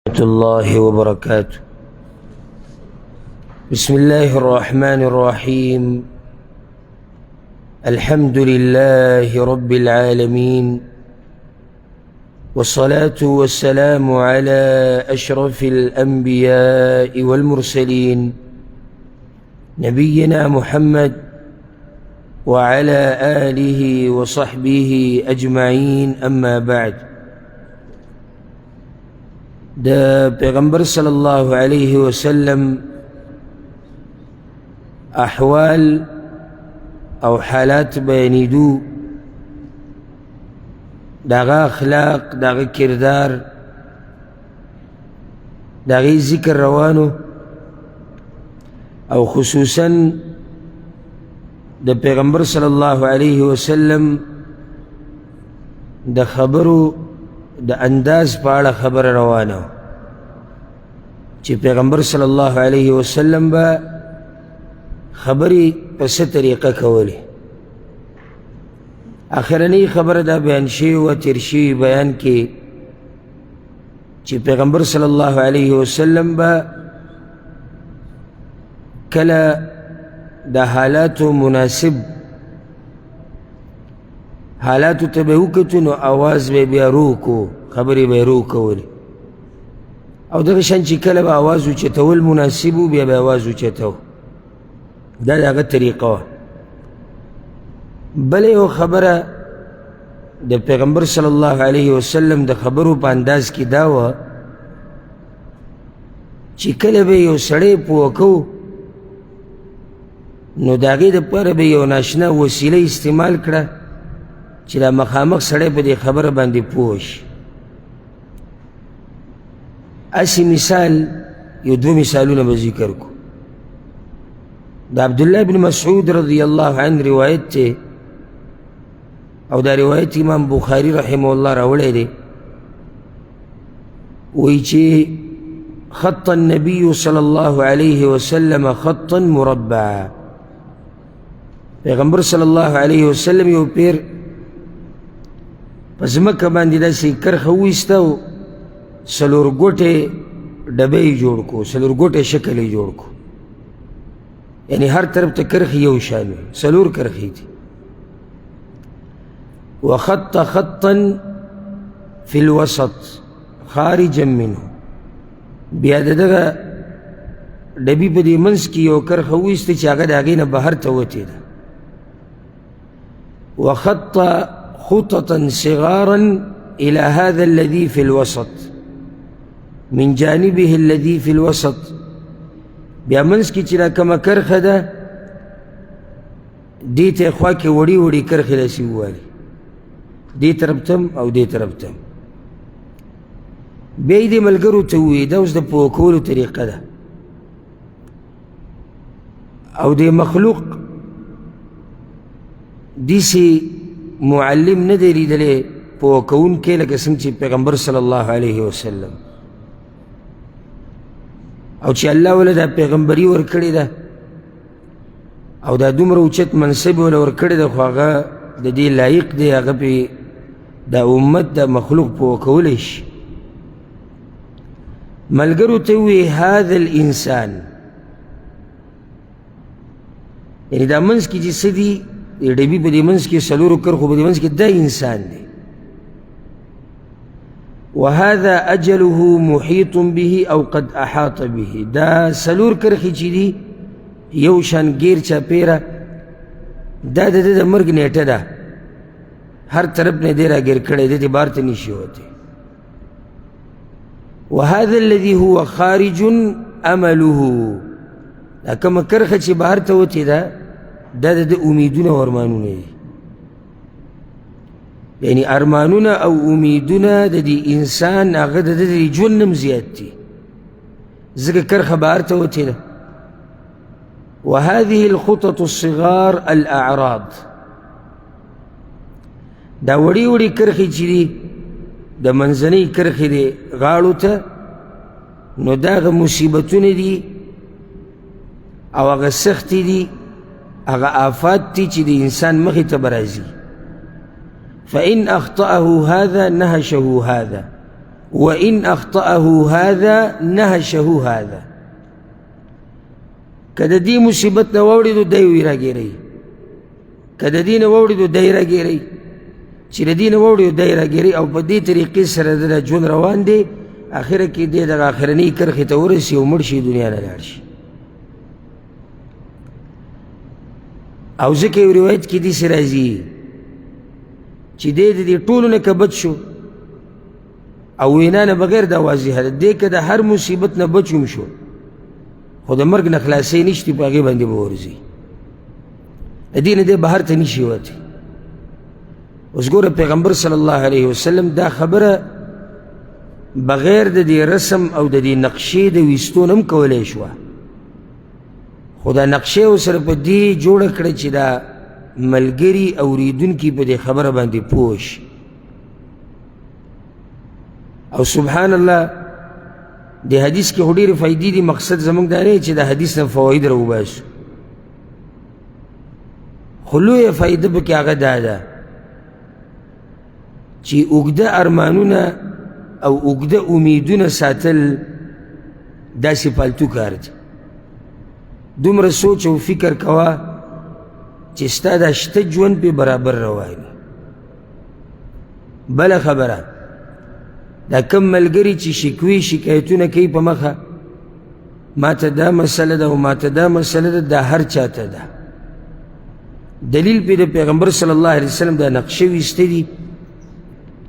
ورحمة الله وبركاته. بسم الله الرحمن الرحيم. الحمد لله رب العالمين، والصلاة والسلام على أشرف الأنبياء والمرسلين نبينا محمد وعلى آله وصحبه أجمعين. أما بعد، دا پیغمبر صلی اللہ علیہ وسلم احوال او حالات بیانیدو، داغا اخلاق، داغا کردار، داغی ذکر روانو، او خصوصاً دا پیغمبر صلی اللہ علیہ وسلم دا خبرو دا انداز پاڑا خبر روانو چی پیغمبر صلی اللہ علیہ وسلم با خبری پس طریقہ کولی. آخرنی خبر دا بیان شی و ترشی بیان کی چی پیغمبر صلی اللہ علیہ وسلم با کلا دا حالاتو مناسب حالاتو تبهو کتو نو آواز بے بیا رو کو، خبری بے رو کولی، او دغشان چی کلا با آوازو چتول مناسبو بیا با آوازو چتو، دا داغا طریقہ. بلے او خبر دا پیغمبر صلی اللہ علیہ وسلم دا خبرو پا انداز کی داوا چی کلا بے یو سڑے پوکو نو داغی دا پر بے یو ناشنا وسیلہ استعمال کرا چی دا مخامق سڑے پا دی خبر باندی پوش. اسی مثال یو دو مثالونا بذکر کو. دا عبداللہ بن مسعود رضی اللہ عنہ روایت تے، او دا روایت امام بخاری رحمہ اللہ راولے دے، وی چی خط النبی صلی اللہ علیہ وسلم خطا مربعا، پیغمبر صلی اللہ علیہ وسلم یو پیر پس مکہ باندی دا سی کرخویستا و سلور گوٹے ڈبی جوڑ کو، سلور گوٹے شکلی جوڑ کو، یعنی ہر طرف تا کرخی یو شانو، سلور کرخی تھی. وخط خطا فی الوسط خارجا منه، بیاد دغا ڈبی پا دی منس کی یو کرخویستا چاگا داگینا بہر تاوتی دا. وخط خططا صغارا الى هذا الذي في الوسط من جانبه الذي في الوسط، بیا منس کی چلا کما کرخ دا دیت اخوا کے وڑی وڑی کرخ لسی والی، دی طرفتم او دی طرفتم. بیا دی ملگرو توی دا اس دا پوکولو طریقہ دا، او دی مخلوق دیسی معلم ندری دلے پوکون کے لکه څنګه چې پیغمبر صلی اللہ علیہ وسلم او چې اللہ ولا دا پیغمبری ورکړی دا او دا دومره اوچت منصب ولا ورکړی دا، خو هغه د دې لایق دی هغه پې دا امت دا مخلوق پوکولی شي. ملګرو ته وی هذا الانسان، یعنی دا منځ کې چې څه دي ډبي په دې منځ کې سلورو کرخو په دې منځ کې دا انسان دی. وهذا اجله محيط به او قد احاط به، دا سلور کرخی چی دی یو شان گیر چاپیرا، دا دا دا مرگ نیٹا دا ہر طرف نے دیرا گیر کڑے دے بارت نیشی ہوتے. وهذا الذي هو خارج امله، دا کم کرخ چی باہر تا ہوتی دا دا دا امیدون و ارمانون دی، یعنی ارمانون او امیدون دا دی انسان آغا دا دی جونم زیاد تی ذکر کرخ باہر تا ہوتی دا. وهذه الخطط الصغار الاعراض، دا وڑی وڑی کرخی چی دی دا منزنی کرخی دی غاڑو تا نو دا غا مصیبتون دی او اغا سختی دی اغا آفات تی چی دی انسان مخی تبرازی. فإن أخطأه هذا نهشه هذا، وإن أخطأه هذا نهشه هذا. کده دی مصیبت نه واوړېدو دی وی راګیری، کده دی نه واوړېدو دی راګیری، چې د دې نه واوړېدو دی راګیری، او په دې طریقې سره د ژوند روان دی، اخره کې دی دغه اخرنۍ کرښې ته ورسي او مړ شي، دنیا نه لاړ شي. او ځکه یو روایت کې داسې راځي چې دی د دې ټولو نه که بچ شو او وینا نه بغیر دا واضحه ده، دی که د هر مصیبت نه بچ هم شو خو د مرګ نه خلاصۍ نشته، په هغې باندې به ورځي، د دې نه دی بهر ته نشي وتی. اوس ګوره پیغمبر صلی الله علیه وسلم دا خبره بغیر د دې رسم او د دې نقشې د ویستو نه هم کولی شوه، خو دا نقشې ورسره په دې جوړه کړه چې دا ملګري اورېدونکي په دې خبره باندې پوه شي. او سبحان الله د حدیث کې خو ډېرې فایدې دي، مقصد زموږ دا نه چې د حدیث نه فواید راوباسو، خو لویه فایده پکې هغه دا ده چې اوږده ارمانونه او اوږده امیدونه ساتل داسې پالتو کار دی. دومره سوچ او فکر کوه چې ستا دا شته ژوند پې برابر رواني. بله خبره، دا کم ملګري چې شکوي شکایتونه کوي په مخه، ماته دا مسله ده او ماته دا مسله ده، دا هر چاته ده. دلیل پې د پیغمبر صلی الله علیه وسلم دا نقشه ویسته دي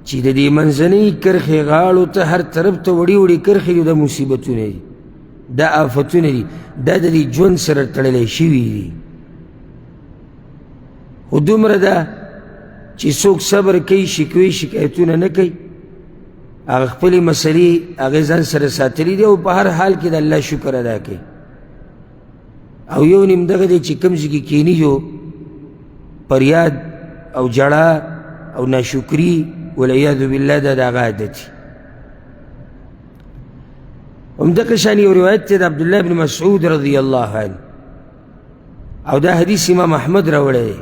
چې د دې منځنۍ کرښې غاړو ته هر طرف ته وړې وړې کرښې دي، دا مصیبتونه دي، دا آفتونه دي، دا د دې ژوند سره تړلی شوي دي. خو دومره ده چې څوک صبر کوي، شکوي شکایتونه نه کوي، هغه خپلې مسلې هغې ځان سره ساتلي دي او په هر حال کې د الله شکر ادا کوي. او یو نیم دغه دی چې کوم ځای کې کیني جو فریاد او جړه او ناشکري والعیاذ بالله دا د هغه عادت دي. همدغه شان یو روایت دی د عبدالله بن مسعود رضی الله عنه، او دا حدیث امام احمد راوړی دی.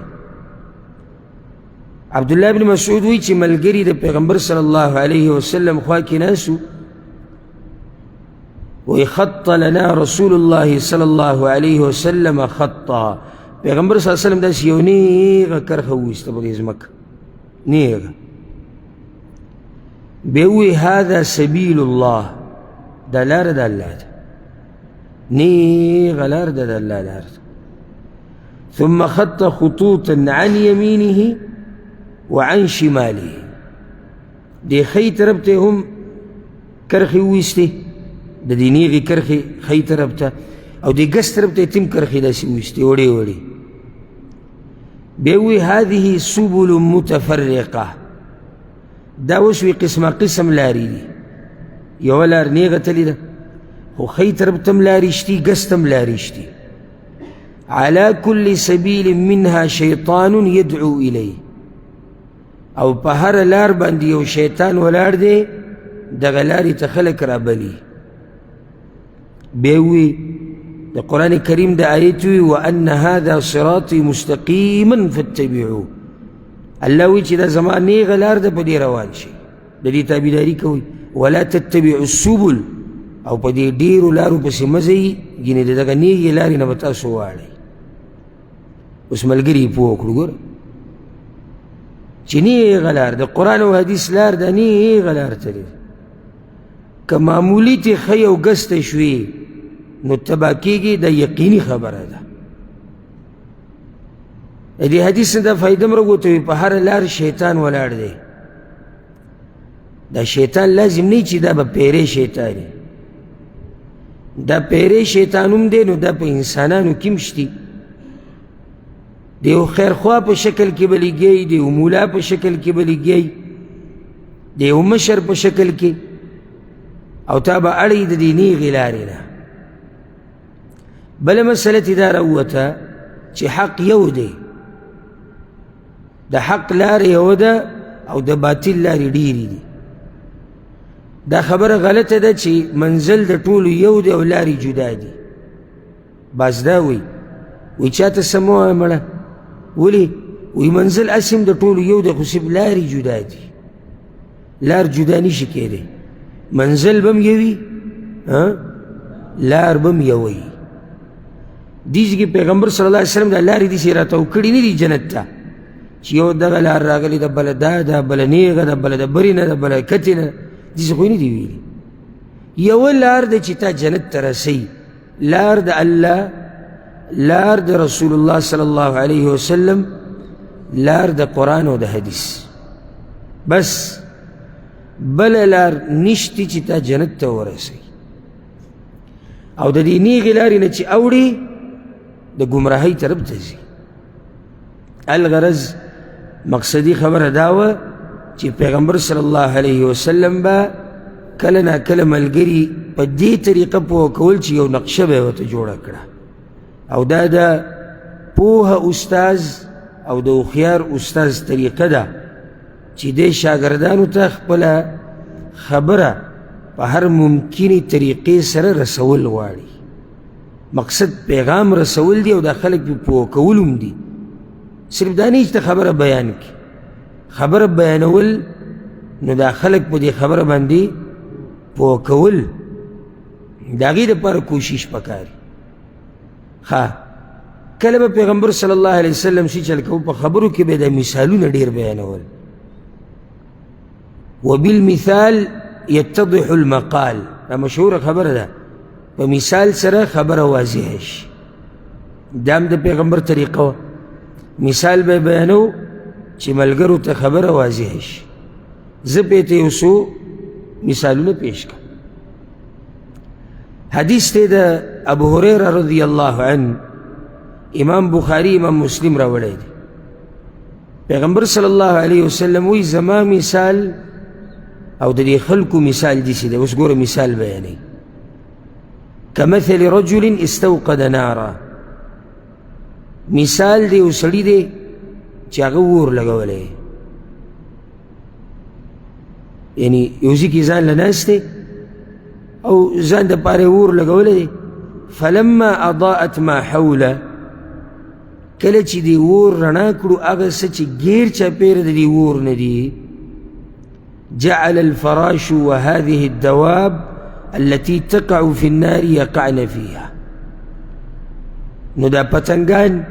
عبدالله بن مسعود وی چې ملګري د پیغمبر صلی الله علیه وسلم خوا کې ناسو، وی خط لنا رسول الله صلی الله علیه وسلم خطا، پیغمبر صلی الله علیه وسلم داسې یو نیغه کرښه وویسته په دې ځمکه، نیغه. بیا وی هذا سبیل الله، دا لاره د الله ده، نیغه لاره ده د الله لاره ده. ثم خط خطوطا عن یمینه وعن شماله، دی خی طرف ته هم کرښې وویستې، د دې نیغې کرښې خی طرف ته، او د ګس طرف ته یې هم کرښې داسې وویستې وړې وړې. بیا وی هذه سبل متفرقه، دا اوس وی قسمه قسم لارې دي، یوه لار نیغه تلې ده خو خی طرف ته هم لارې شتي، ګس ته هم لارې شتي. على كل سبيل منها شیطان يدعو الیه، او په هر لار باندې یو شیطان ولاړ دی، دغه لارې ته خلک رابلي. بیا وی د قرآن کریم د آیت وی وان هذا صراطي مستقیما فاتبعوه، الله وی چې دا زما نیغه لار ده، په دې روان شي، د دې تابعداري کوئ. ولا تتبعوا السبل، او په دې ډېرو لارو پسې مه ځئ، ګینې د دغه نیغې لارې نه به تاسو واړئ. اوس ملګري یې پوه کړو، ګوره چې نیغه لار د قرآن او حدیث لار ده، نیغه لار تلې ده. که معمولي تې ښی او ګس ته شوې نو تباه کېږي، دا یقیني خبره ده. د دې حدیث نه دا فایده م راووته، په هره لار شیطان ولاړ دی. دا شیطان لازم نه چې دا به پیری شیطان وي، دا پیری شیطان هم دی، نو دا په انسانانو کې هم شتي. د یو خیرخوا په شکل کې به لګیایي، د یو مولا په شکل کې به لګیایي، د یو مشر په شکل کې، او تا به اړی د دې نیغې لارې نه. بله مسله تې دا راووته چې حق یو دی، د حق لارې یوه ده او د باطل لارې ډېرې دي. دا خبره غلطه ده چې منزل د ټولو یو دی او لارې جدا دي. باز دا وی چاته څه مه وایه مړه، ولې؟ وی منزل اسم د ټولو یو دی، خو صرف لارې جدا دي، لار جدا نشي کېدی. منزل بم یوي لار بم یوي دیز کې پیغمبر صلی الله علیه وسلم دا لارې داسې راته وکړي نه دي جنت ته چې یو دغه لار راغلې ده بله دا ده بله نیغه ده بله د برې نه ده بله کتې نه داسې خو یې نه دي ویلي یوه لار ده چې تا جنت ته رسوي لار د الله لار د رسول الله صلی الله علیه وسلم لار د قرآن او د حدیث بس بله لار نشتی چې تا جنت ته ورسوي او د دې نیغې لارې نه چې اوړي د ګمراهۍ طرف ته ځي الغرض مقصدی خبره دا وه چې پیغمبر صلی الله علیه وسلم به کله ناکله ملګري په دې طریقه پوه کول چې یو نقشه به یې ورته جوړه کړه او دا د پوهه استاذ او د هوښیار استاذ طریقه ده چې دې شاګردانو ته خپله خبره په هر ممکنې طریقې سره رسول غواړي مقصد پیغام رسول دی او دا خلک پې پوه کول هم دي صرف دا نه چې ته خبره بیان کړي خبره بیانول نو دا خلک په دې خبره باندې پوه کول د هغې دپاره کوشش پکاري ښه کله به پیغمبر صلی الله علیه وسلم شي چل کوو په خبرو کې به د مثالونه ډېر بیانول وبالمثال يتضح المقال دا مشهوره خبره ده په مثال سره خبره واضحه شي دا هم د پیغمبر طریقه وه مثال به بیانو چې ملګرو ته خبره واضحه شي زه پې ته یو څو مثالونه پیش کړم حدیث دی د ابو هریره رضی الله عنه امام بخاری امام مسلم راوړی دی پیغمبر صلی الله علیه وسلم وی زما مثال او د دې خلکو مثال داسې دی اوس ګوره مثال بیانوي کمثل رجل استوقد نارا مثال دی یو سړي دی چې هغه اور لګولی یعنی یو ځای کې ځان له ناست دی او ځان دپاره یې اور لګولی دی فلما اضاءت ما حوله کله چې دې اور رڼا کړو هغه څه چې ګیر چاپېره د دې اور نه دي جعل الفراش وهذه الدواب التي تقع في النار يقعن فيها نو دا پتنګان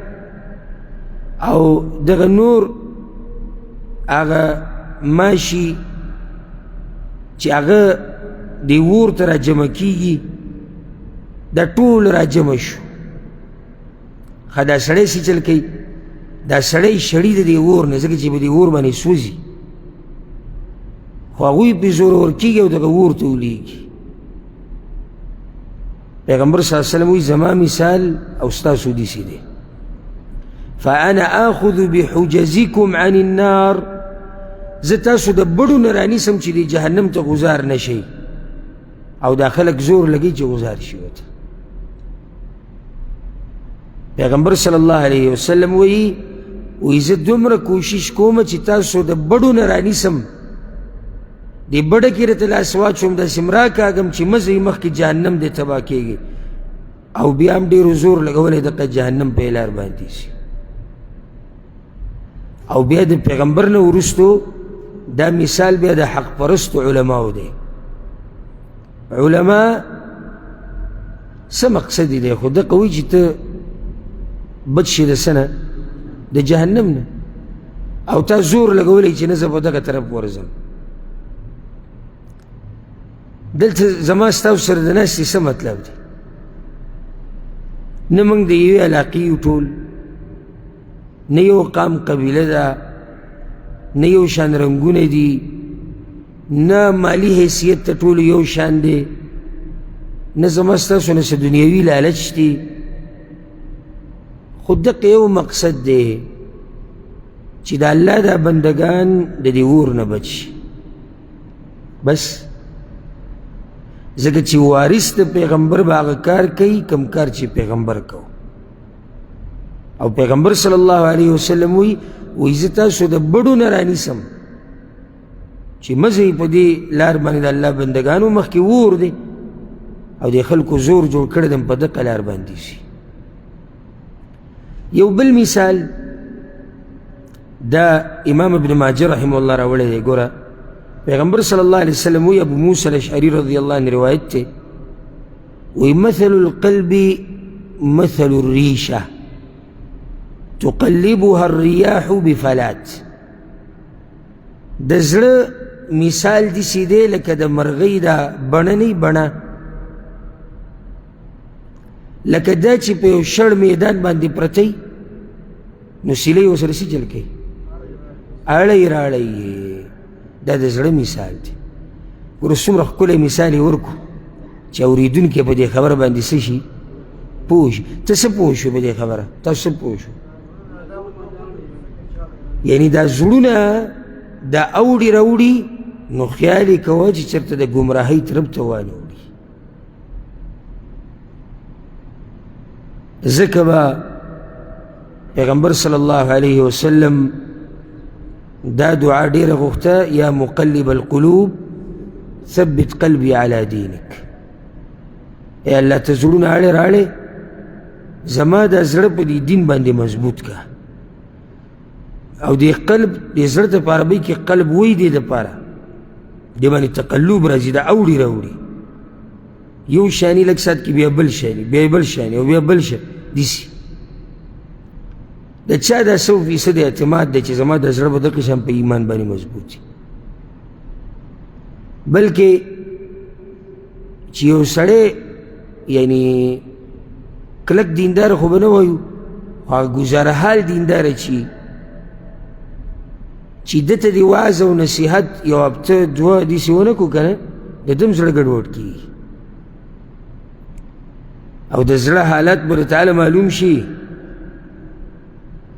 او دغه نور هغه ماشي چې هغه د اور ته راجمع کېږي دا ټول راجمع شو ښه دا سړی څه چل کوي دا سړی شړي د دې اور نه ځکه چې په دې اور باندې سوځي خو هغوی پې زور ورکېږي او دغه اور ته ولیږي پیغمبر صلی الله علیه وسلم وی زما مثال او ستاسو داسې دی فانا آخذ بحجزکم عن النار زه تاسو د بړو نه رانیسم چې د جهنم ته غذار نه شئ او دا خلک زور لګوي چې غذار شي ورته پیغمبر صلی الله علیه وسلم وی زه دومره کوشش کوم چې تاسو د بړو نه رانیسم دی بڑا کی رت لاس واچوم داسې مه راکاږم چې مزه یې مخکې جهنم دی تباه کېږي او بیا هم ډېرو زور لګولی دغه جهنم په لار باندې شي او بیا د پیغمبر نه وروستو دا مثال بیا د حق پرستو علماو دی علما څه مقصد دی خو دغه وایي چې ته بد شي د څه نه د جهنم نه او تا زور لګولی چې نه زه به دغه طرف ورځم دلته زما ستاسو سره د ناستې څه مطلب دی نه موږ د یوې علاقې یو ټول نه یو قام قبیله ده نه یو شان رنګونه دي نه مالی حیثیت ته ټولو یو شان دی نه زما ستاسو نه څه دنیوي لالچ دی خو دغه یو مقصد دی چې د الله دا بندگان د دې اور نه بچ شي بس ځکه چې وارث د پیغمبر به هغه کار کوي کوم کار چې پیغمبر کو او پیغمبر صلی الله علیه وسلم وی زه تاسو د بړو نه رانیسم چې مزه یې په دې لار باندې د الله بندګانو مخکې اور دی او د خلکو زور جوړ کړی دی په دغه لار باندې شي یو بل مثال دا امام ابن ماجه رحمه الله راوړی دی ګوره پیغمبر صلی اللہ علیہ وسلم وی ابو موسیٰ الاشعری رضی اللہ عنہ روایت تے وی مثل القلب مثل الریشہ تقلبها الرياح بفلات د زړه مثال داسې دی لکه د مرغۍ دا بڼه نه بڼه لکه دا چې په یو شړ میدان باندې پرتی نو سیلی ورسره څه چل کوي اړی راړی دا د زړه مثال دی ګوره څومره ښکلی مثال یې ورکړو چې اورېدونکی په دې خبره باندې څه شي پوه شي ته څه پوه شو په دې خبره تاسو څه پوه شو یعنی دا زړونه دا اوړي راوړي نو خیال یې کوه چې چېرته د ګمراهۍ طرف ته وانه وړي ځکه به پیغمبر صلی الله علیه وسلم دا دعا ډېره غوښته یا مقلب القلوب ثبت قلبي على دینک ای الله ته زړونه اړې راړې زما دا زړه په دې دین باندې مضبوط که او دې قلب دې زړه ته په عربۍ کې قلب وایي دې دپاره دې باندې تقلب راځي دا اوړي راوړي یو شاني لږ ساعت کې بیا بل شاني بیا بل شاني او بیا بل شاني داسې د چا دا 100% اعتماد دی چې زما د زړه به دغه شان په ایمان باندې مضبوط وي بلکې چې یو سړی یعنی کلک دیندار خو به نه وایو خو ګزاره حال دینداره چې ده ته د وعظ او نصیحت یو هفته دوه داسې ونه کړو که نه د ده هم زړه ګډوډ کېږي او د زړه حالت به تعالی معلوم شي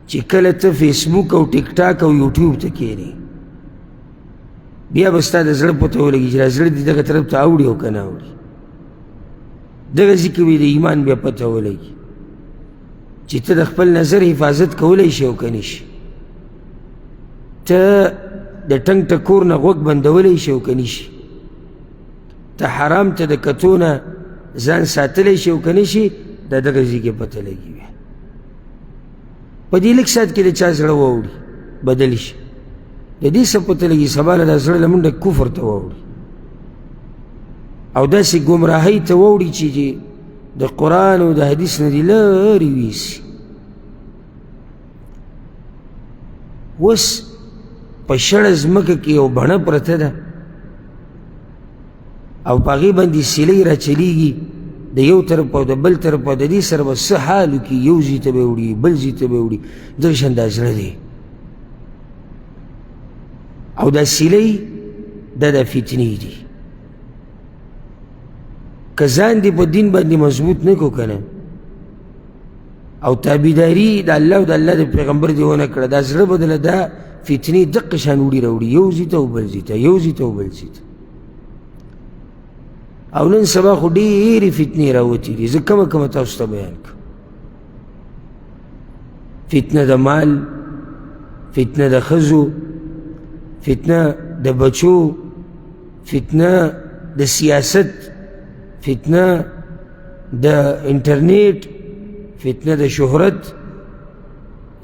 چې کله ته فیسبوک او ټیک ټاک او یوټیوب ته کښېنې بیا به ستا د زړه پته ولګي چې دا زړه دې دغه طرف ته اوړي او که نه اوړي دغسې کې به د ایمان بیا پته ولګي چې ته د خپل نظر حفاظت کولی شي او که نه شي ته د ټنګ ټکور نه غوږ بندولی شي او که نه شي ته حرام ته د کتو نه ځان ساتلی شي او که نه شي دا دغه ځای کې پته لګي بیا په دې لږ ساعت کې د چا زړه واوړي بدل شي د دې څه پته لګي سبا له دا زړه له منډه کفر ته واوړي او داسې ګمراهۍ ته واوړي چې د قرآن او د حدیث نه دې لرې ویسي اوس په شړه ځمکه کې یو بڼه پرته ده او په هغې باندې سیلۍ راچلیږي د یو طرف او د بل طرف او د دې سره به څه حال وکړي یو ځای ته به وړي بل ځای ته به وړي دغه شان دا زړه دی او دا سیلۍ دا د فتنې دي که ځان دې په دین باندې مضبوط نه کړو که نه او تابعداري د الله او د الله د پیغمبر دې ونه کړه دا زړه به دله دا فتنې دقه شان وړي راوړي یو ځای ته او بل ځای ته یو ځای ته او بل ځای ته او نن سبا خو ډېرې فتنې راوتې دي زه کمه کمه تاسو ته بیان کړم فتنه د مال فتنه د ښځو فتنه د بچو فتنه د سیاست فتنه د انټرنیټ فتنه د شهرت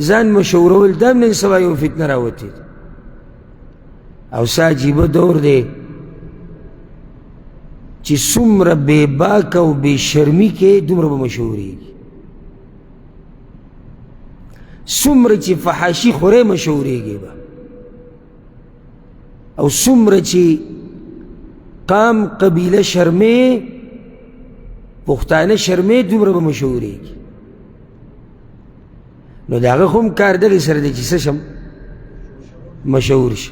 ځان مشهورول دا هم نن سبا یو فتنه راوتې ده او څه عجیبه دور دی چې څومره بې باکه او بې شرمي کې دومره به مشهورېږي څومره چې فحاشي خورې مشهورېږي به او څومره چې قام قبیله شرمې پښتانه شرمې دومره به مشهورېږي نو د هغه خو هم کار دغې سره دی چې څه شم مشهور شي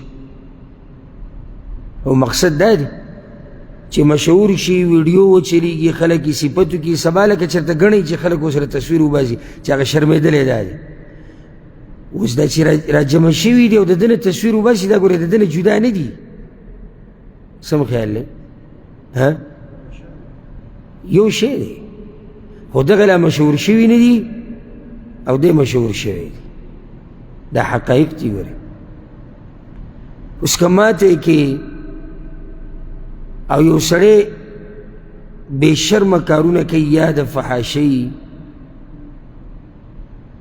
او مقصد دا دی چې مشهور شي ویډیو وچلیږي خلک یې صفت وکړي سبا لکه چېرته ګڼئ چې خلک ورسره تصویر وباسي چې هغه شرمېدلی دا دی اوس دا چې راجمع شوي دي او د ده نه تصویر وباسي دا ګورې د ده نه جدا نه دي سم خیال دی یو شی دی خو دغه لا مشهور شوي نه دي او دی مشهور شوی دی دا حقایق دي ګورې اوس که ماته کې او یو سړی بې شرمه کارونه کوي یا د فحاشۍ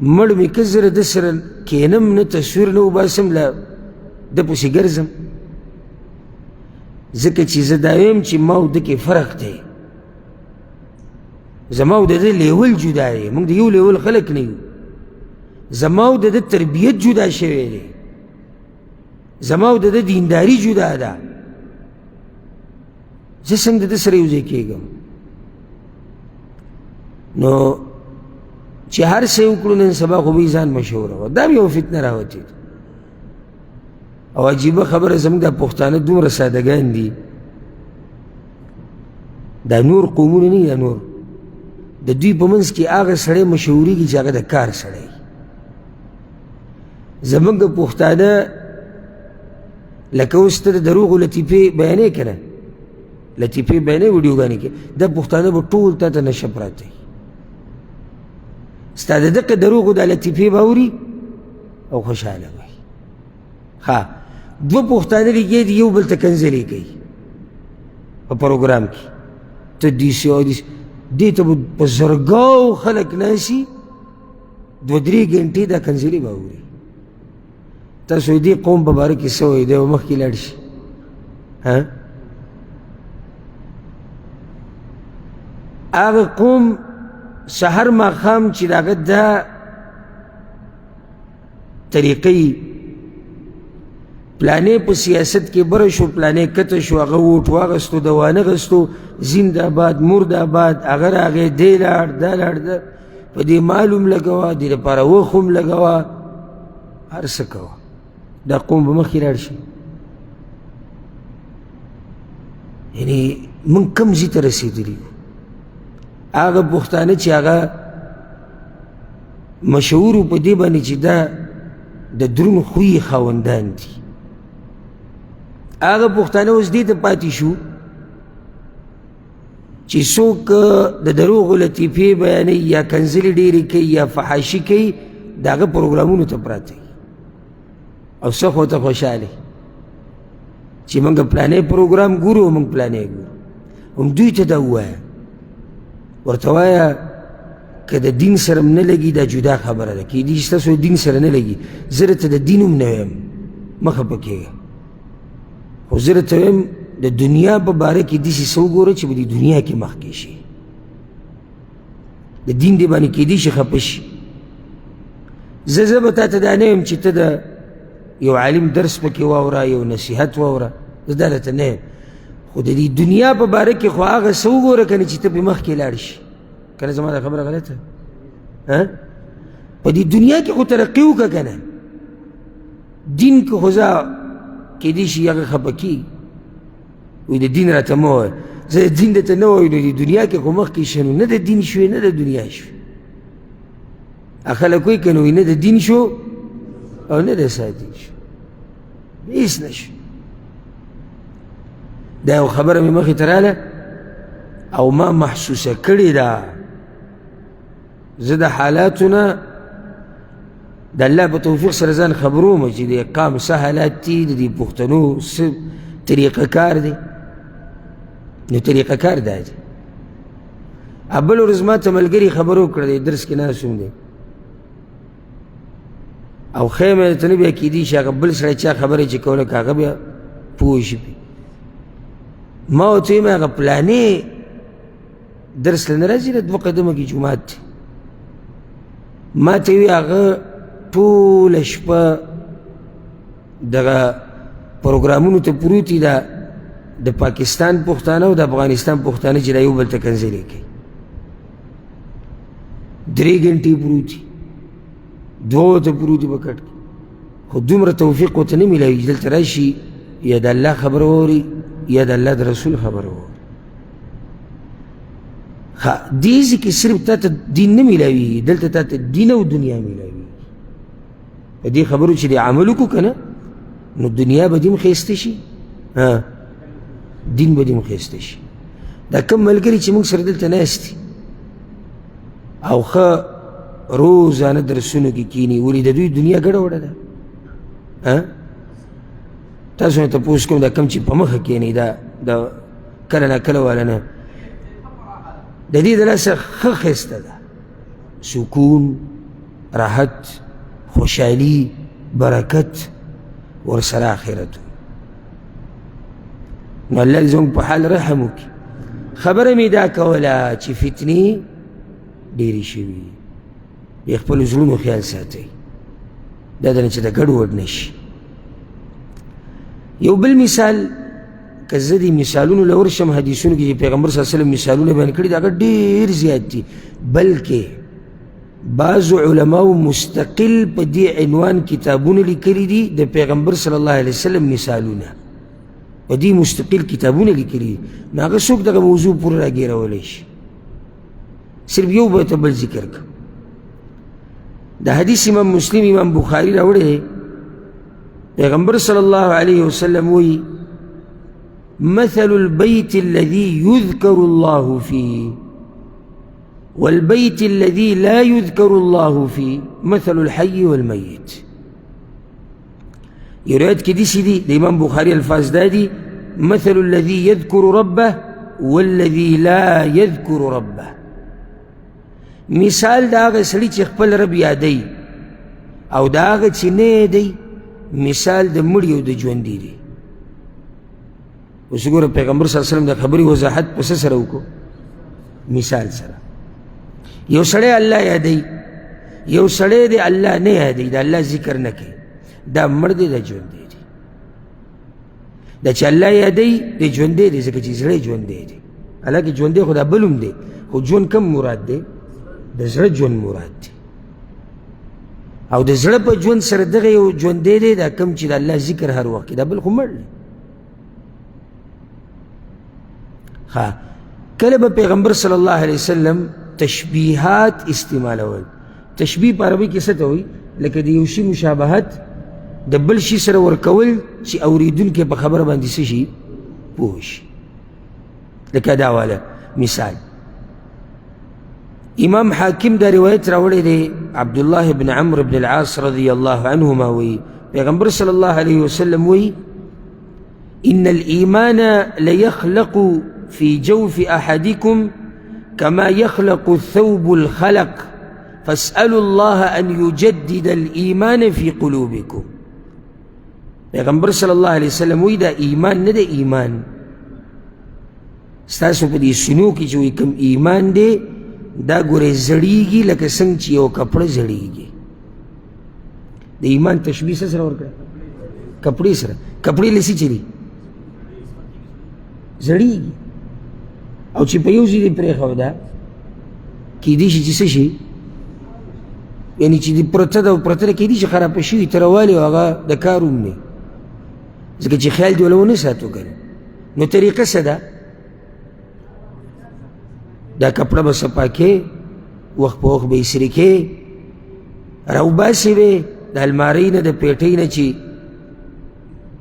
مړ مې که زه د سره کینم نه تصویر نه وباسم له ده پسې ګرځم ځکه چې زه دا ویم چې ما او ده کې فرق دی زما او د ده لیول جدا دی موږ د یو لیول خلک نه یو زما او د ده تربیت جدا شوی دی زما او د ده دینداري جدا ده زه څنګه د ده سره یو ځای کېږم نو چې هر څه وکړو نن سبا خو به یې ځان مشهوره وه دا هم یو فتنه راوتې ده او عجیبه خبره زموږ دا پښتانه دومره سادهګان دي دا نور قومونه نه دا نور د دوی په منځ کې هغه سړی مشهورېږي چې هغه د کار سړی زموږ پښتانه لکه اوس ته د دروغو لطیفې بیانې که نه لطیفې بیانې ویډیوګانې کې دا پښتانه به ټول تا ته نشه پراته وي ستا د دقه دروغو دا لطیفې به اوري او خوشحاله وي ښه دوه پښتانه لګیا دي یو بل ته کنځلې کوي په پروګرام کې ته دیسې او دیسې دې ته به په زرګاو خلک ناسي دوه درې ګنټې دا کنځلې به اوري تاسو دې قوم په باره کې څه وایي دی به مخکې لاړ شي هغه قوم سحر ماښام چې د هغه دا طریقې پلانې په سیاست کې بره شو پلانې کته شو هغه ووټ واغستو د وانه غستو زنده‌باد مرده‌باد هغه راغی دی لاړ دا لاړ په دې مال هم لګوه دې لپاره وخت هم لګوه هر څه کوه دا قوم به مخکې لاړ شي یعنې موږ کم ځای ته رسېدلي یو هغه پښتانه چې هغه مشهور په دې باندې چې دا د دروند خوی خاوندان دي هغه پښتانه اوس دې ته پاتې شو چې څوک د دروغو لطیفې بیانوي یا کنځلې ډېرې کوي یا فحاشي کوي د هغه پروګرامونو ته پراته وي او څه خو ته خوشحاله چې موږ پلانې پروګرام ګورو موږ پلانې ګورو هم دوی ته دا ووایه ورته وایه که د دین سره م نه لګي دا جدا خبره ده کیدای شي ستاسو دین سره نه لګي زه درته د دین هم نه وایم مه خفه کېږه خو زه درته وایم د دنیا په باره کې داسې څه وګوره چې په دې دنیا کې مخکې شي د دین دې باندې کیدای شي خفه شي زه به تا ته دا نه یم چې ته د یو عالم درس پکې واوره یو نصیحت واوره زه دا درته نه یم خو د دې دنیا په باره کې خو هغه څه وګوره که نه چې ته پرې مخکې لاړ شي که نه زما دا خبره غلطه په دې دنیا کې خو ترقي وکړه که نه دین که خو زه کیدای شي هغه خفه کېږي وایي د دین راته مه وایه زه د دین درته نه وایم نو د دنیا کې خو مخکې شه نو نه د دین شوې نه د دنیا شوې خلک وایي که نه وایي نه د دین شو او نه د ستا دین شو هېڅ نه شو دا یو خبره مې مخې ته راله او ما محسوسه کړې ده زه د حالاتو نه د الله په توفیق سره ځان خبروم چې د اقام څه حالات دي د دې پښتنو څه طریقه کار دی نو طریقه کار دا دی بل ورځ ما ته ملګري خبر وکړه دی درس کې ناست وم دی او ښه مې ته نه بیا کیدای شي هغه بل سړی چا خبرې چې کوله که هغه بیا پوه شي ما ورته ویم هغه پلانې درس له نه راځي د 2 قدمه کې جومات دی ما ته وی هغه ټوله شپه دغه پروګرامونو ته پروت دي د پاکستان پښتانه او د افغانستان پښتانه چې دا یو بل ته کنځلې کوي 3 ګنټې پروت دي 2 ته پروت دي په کټ کې خو دومره توفیق ورته نه میلاوي چې دلته راشي یا د الله خبره واوري یا د الله د رسول خبره واوري دې ځای کې صرف تا ته دین نه میلاوي دلته تا ته دین او دنیا میلاوي په دې خبرو چې دې عمل وکړو که نه نو دنیا به دې هم ښایسته شي دین به دې هم ښایسته شي دا کوم ملګري چې موږ سره دلته ناست دي او ښه روزانه درسونو کې کیني ولې د دوی دنیا ګډه وډه ده تاسو نه تپوس کوم دا کوم چې په مخه کیني دا کله نه کله والا نه د دې د لاسه ښه ښایسته ده سکون راحت خوشحالي برکت ورسره آخرت نو الله دې زموږ په حال رحم وکړي. خبره مې دا کوله چې فتنې ډېرې شوي، د خپلو زړونو خیال ساتئ، دا نه چې د ګډوډ نه شي. یو بل مثال که زه دې مثالونو له ورشم حدیثونو کې چې پیغمبر صلی الله علیه وسلم مثالونه بیان کړي دي هغه ډېر زیات دي، بلکې بعضو علماو مستقل په دې عنوان کتابونه لیکلي دي د پیغمبر صلی الله علیه وسلم مثالونه، په دې مستقل کتابونه لیکلي دي. نو هغه څوک دغه موضوع پورې راګیرولی شي. صرف یو به ته بل ذکر کړم. د حدیث امام مسلم امام بخاري راوړی دی، پیغمبر صلی الله علیه وسلم وی مثل البيت الذي يذكر الله فيه والبيت الذي لا يذكر الله فيه مثل الحي والميت. یو روایت کې داسې دي د امام بخاري الفاظ دا دي مثل الذي يذكر ربه والذي لا يذكر ربه. مثال دا هغه سړي چې خپل رب یادوي او دا هغه چې نه یادوي، مثال د مړي او د ژوندي دی. اوس ګوره پیغمبر صلی الله علیه وسلم د خبرې وضاحت په څه سره وکړو؟ مثال سره. یو سړی الله یادوي، یو سړی دی الله نه یادوي، د الله ذکر نه کوي، دا مړ دی دا ژوندی دی. دا چې الله یادوي دی ژوندی دی ځکه چې زړی ژوندی دی. حالانکه ژوندی خو دا بل هم دی، خو ژوند کم مراد دی؟ د زړه ژوند مراد دی. او د زړه په ژوند سره دغه یو ژوندی دی دا کم چې د الله ذکر هر وخت کې، دا بل خو مړ دی. کله به پیغمبر صلی الله علیه وسلم تشبیحات استعمالول. تشبیح په عربي کې څه ته وایي؟ لکه د یو شي مشابهت د بل شي سره ورکول چې اورېدونکی په خبره باندې څه شي پوه شي. لکه دا واله مثال امام حاکم دا روایت راوړی دی، عبدالله بن عمرو بن العاص رضی الله عنهما وی پیغمبر صلی الله علیه وسلم وی ان الایمان لیخلق في جوف أحدكم كما يخلق الثوب الخلق فاسألوا الله أن يجدد الإيمان في قلوبكم. پیغمبر صلی الله علیه وسلم وی دا ایمان نه دا ایمان ستاسو په دې سینو کې چې وی کوم ایمان دی دا ګورې زړیږي لکه څنګه چې یو کپړه زړیږي. د ایمان تشبیه سره ورکړه کپړې سره. کپړې لسی چې دي زړیږي او چې په یو ځای دې پرېښوده کیدای شي چې څه شي، یعنې چې دې پرته ده او پرته ده کیدای شي خرابه شوي ته راوالې او هغه د کار هم نه، ځکه چې خیال دې وله ونه ساتو که نه. نو طریقه څه ده؟ دا کپړه به صفا کې، وخت په وخت به یې سرې کې، راوباسې به د المارۍ نه د پیټۍ نه چې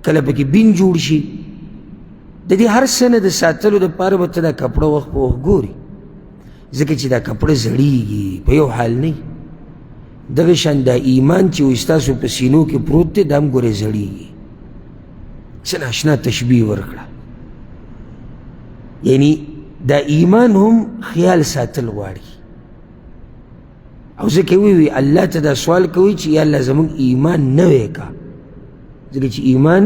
کله پکې بین جوړ شي. د دې هر څه نه د ساتلو دپاره به ته دا کپړه وخت په وخت ګوري، ځکه چې دا کپړه زړیږي په یو حال نه. دغه شان دا ایمان چې وایي ستاسو په سینو کې پروت دی دا هم ګورې زړیږي. څه ناشنا تشبیه ورکړه. یعنی دا ایمان هم خیال ساتل غواړي. او ځکه وی الله ته دا سوال کوي چې یا الله زموږ ایمان نوی کا، ځکه چې ایمان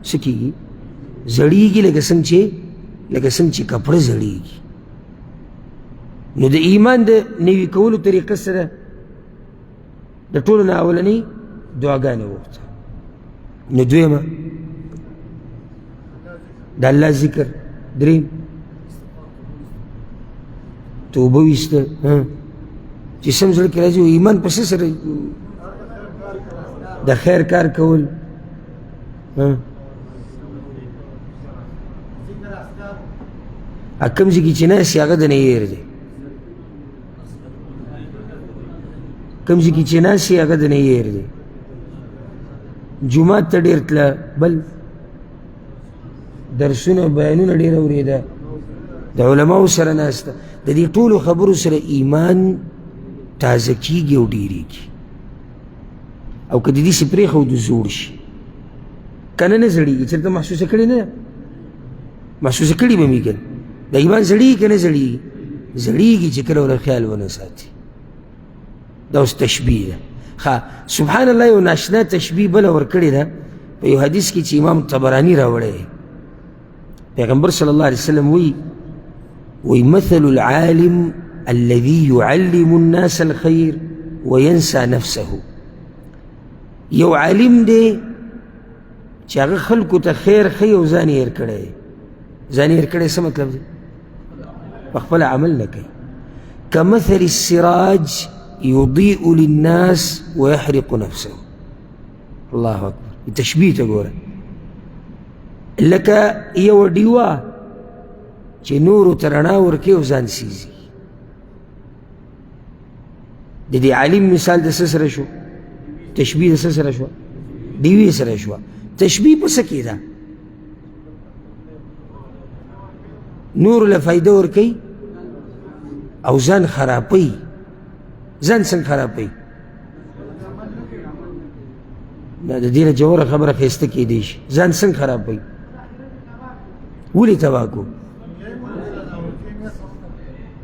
څه کېږي؟ زړیږي لکه څنګه چې کپړه زړیږي. نو د ایمان د نوي کولو طریقه سره د ټولو نه اولنۍ دعاګانې وغوښته. نو دویمه د الله ذکر، دریم توبه ویسته چې سم زړه کې راځي. ایمان په څه سره؟ د خیر کار کول، کوم ځای کې چې ناست هغه د نه هېر دی، کوم ځای کې چې ناست هغه د نه هېر دی. جومات ته ډېر تله، بل درسونه بیانونه ډېر اورېده، د علماو سره ناسته، د دې ټولو خبرو سره ایمان تازه کېږي او ډېرېږي. او که د دې سې پرېښودو زوړ شي که نه نه زړېږي. چېرته محسوسه کړې نه ده؟ محسوسه کړې به مې که نه د ایمان زړېږي که نه زړېږي؟ زړېږي چې کله ورته خیال ونه ساتي. دا اوس تشبیه ده. سبحان الله یو ناشنا تشبیه بله ورکړې ده په یو حدیث کې چې امام طبراني راوړی پیغمبر صلی الله علیه وسلم وی مثل العالم الذي يعلم الناس الخير وينسى نفسه. یو عالم دی چې هغه خلکو ته خیر ښیي او ځان یې هېر کړی. ځان یې هېر کړی څه مطلب دی؟ په خپله عمل نه کوي. كمثل السراج يضيء للناس ويحرق نفسه. الله اکبر. تشبیه ته ګوره، لکه یو ډیوه چې نورو ته رڼا ورکوي او ځان سیزي. د دې عالم مثال د څه سره شو؟ تشبیه د څه سره شوه؟ ډیوې سره شوه. تشبیه په څه کې ده؟ نورو له فایده ورکوي او ځان خرابوي. ځان څنګه خرابوي؟ دا د دې نه جوړه خبره ښایسته کېدی شي. ځان څنګه خرابوي؟ ولې تباه کړو؟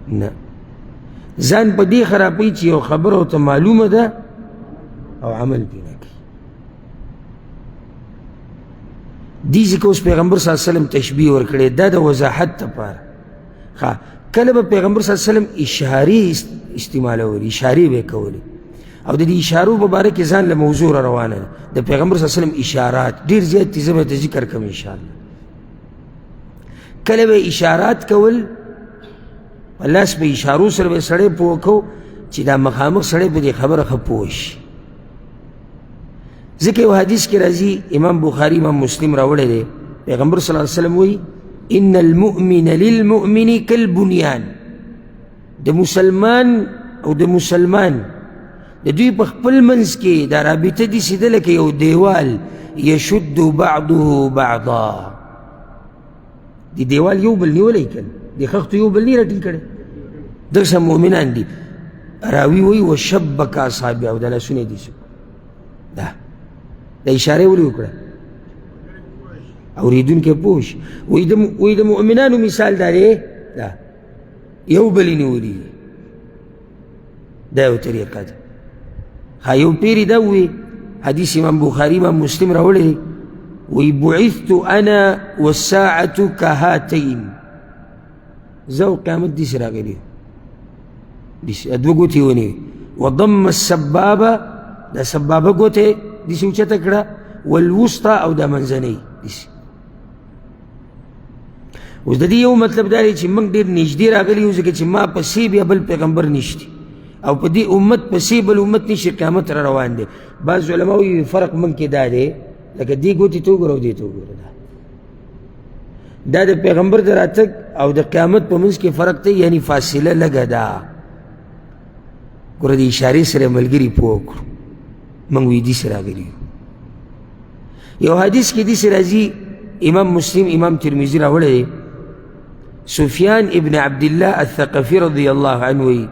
نه، ځان په دې خرابوي چې یو خبره ورته معلومه ده او عمل پرې نه کوي. دې ځکه اوس پیغمبر صلی الله علیه وسلم تشبیه ورکړې، دا د وضاحت دپاره. ښه، کله به پیغمبر صلی الله علیه وسلم اشارې استعمالولې، اشارې به یې کولې، او د دې اشارو په باره کې ځان له موضوع را روانه ده. د پیغمبر صلی الله علیه وسلم اشارات ډېر زیات دي، زه به ته ذکر کوم انشاءالله. کله به اشارات کول، په لاس به اشارو سره به سړی پوه کو چې دا مخامخ سړی په دې خبره ښه پوه شي. ځکه یو حدیث کې راځي، امام بخاري امام مسلم راوړی دی، پیغمبر صلی الله علیه وسلم وایي ان المؤمن للمؤمن کالبنیان. د مسلمان او د مسلمان د دوی په خپل منځ کې دا رابطه داسې ده لکه یو دیوال یشد بعضه بعضا. د دیوال یو بل نیولی کړ، د خښتو یو بل نه راټینګ کړی. دغسې مؤمنان دي. راوي وایي وشبک اصابعه، دا لاسونه یې داسې دا اشاره ولې وکړه؟ اورېدونکی پوه شي. وایي د مؤمنانو مثال دا دی، دا یو بل یې نیولي دي. دا یو طریقه ده. ها یو پیرې دا ووایي، حدیث امام بخاري امام مسلم راوړی دی، وایي بعثت انا والساعة كهاتین. زه او قیامت داسې راغلی، دوه ګوتې یې ونیوې. وضم السبابه، دا سبابه ګوته داسې اوچته کړه، والوسطى او دا منځنۍ داسې. اوس د دې یو مطلب دا دی چې موږ ډېر نږدې راغلي یو، ځکه چې ما پسې بیا بل پیغمبر نشته او په دې امت پسې بل امت نشي، قیامت را روان دی. بعض علما وایي فرق موږ کې دا دی، لکه دې ګوتې ته وګوره او دې ته وګوره، دا د پیغمبر د راتګ او د قیامت په منځ کې فرق دی، یعنی فاصله لږه ده. ګوره د اشارې سره ملګري پوه کړو، موږ وایي داسې راغلي یو. یو حدیث کې داسې راځي، امام مسلم امام ترمذي راوړی دی، سفیان ابن عبدالله الثقفي رضی الله عنه وایي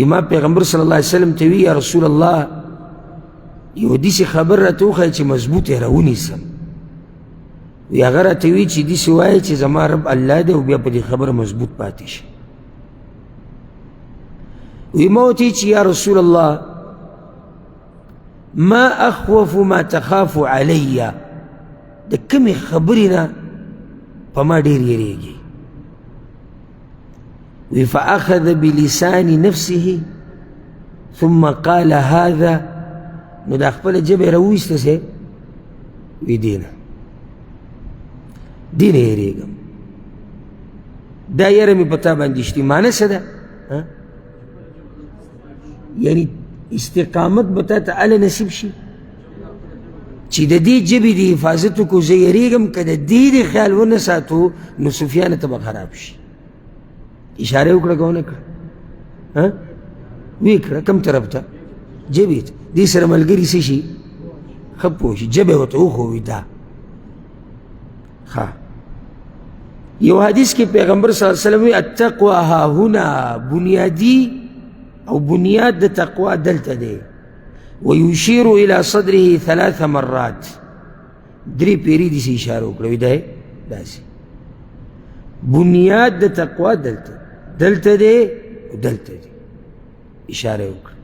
ما پیغمبر صلی الله علیه وسلم ته وی یا رسول الله یو داسې خبر راته وښیه چې مضبوط یې راونیسم. وی هغه راته وی چې داسې وایه چې زما رب الله دی او بیا په دې خبره مضبوط پاتې شه. وی ما ورته چې یا رسول الله ما اخوف ما تخاف علی، د کمې خبرې نه په ما ډېر یېرېږي. وی فاخذ بلسان نفسه ثم قال هذا، نو دا خپله ژبه یې راوویسته سې، وی دې نه یېرېږم، دا یره مې په تا باندې شتي. معنی څه ده؟ یعنی استقامت به تا ته هله نصیب شي چې د دې ژبې د حفاظت وکړو. زه یېرېږم که د دې د خیال ونه ساتو نو سفیانه ته به خراب شي. اشاره وکړه که ونه کړه؟ ویې کړه کوم طرف ته؟ ژبې ته. دې سره ملګري څه شي؟ ښه پوه شي، ژبه یې ورته وښووي. دا ښه. یو حدیث کې پیغمبر صلی الله علیه وسلم وایي التقوی هاهنا، بنیادي او بنیاد د تقوا دلته دی. ویشیر الى صدره 3 مرات، 3 پیرې داسې اشاره وکړه، وایي دا داسې بنیاد د تقوا دلته دی او دلته دی، اشاره وکړه.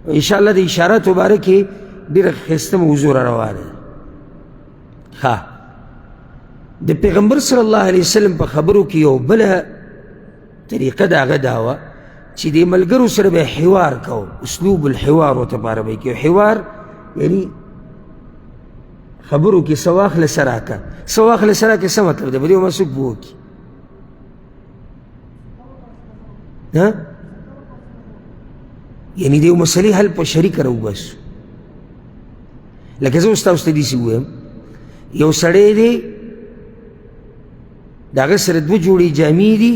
انشاءالله د اشاراتو باره کې ډېره ښایسته موضوع را روانه ده. ښه، د پیغمبر صلی الله علیه وسلم په خبرو کې یو بله طریقه د هغه دا وه چې د ملګرو سره به حوار کو، اسلوب الحوار ورته په عربۍ کې. حوار یعنی خبرو کې څه واخله څه راکړه. څه واخله څه راکړه څه مطلب دی؟ په دې به څوک به وکړي؟ یعنی د یو مسلې حل په شریکه راوباسو. لکه زه اوس تاسو ته داسې ووایم، یو سړی دی د هغه سره دوه جوړې جامې دي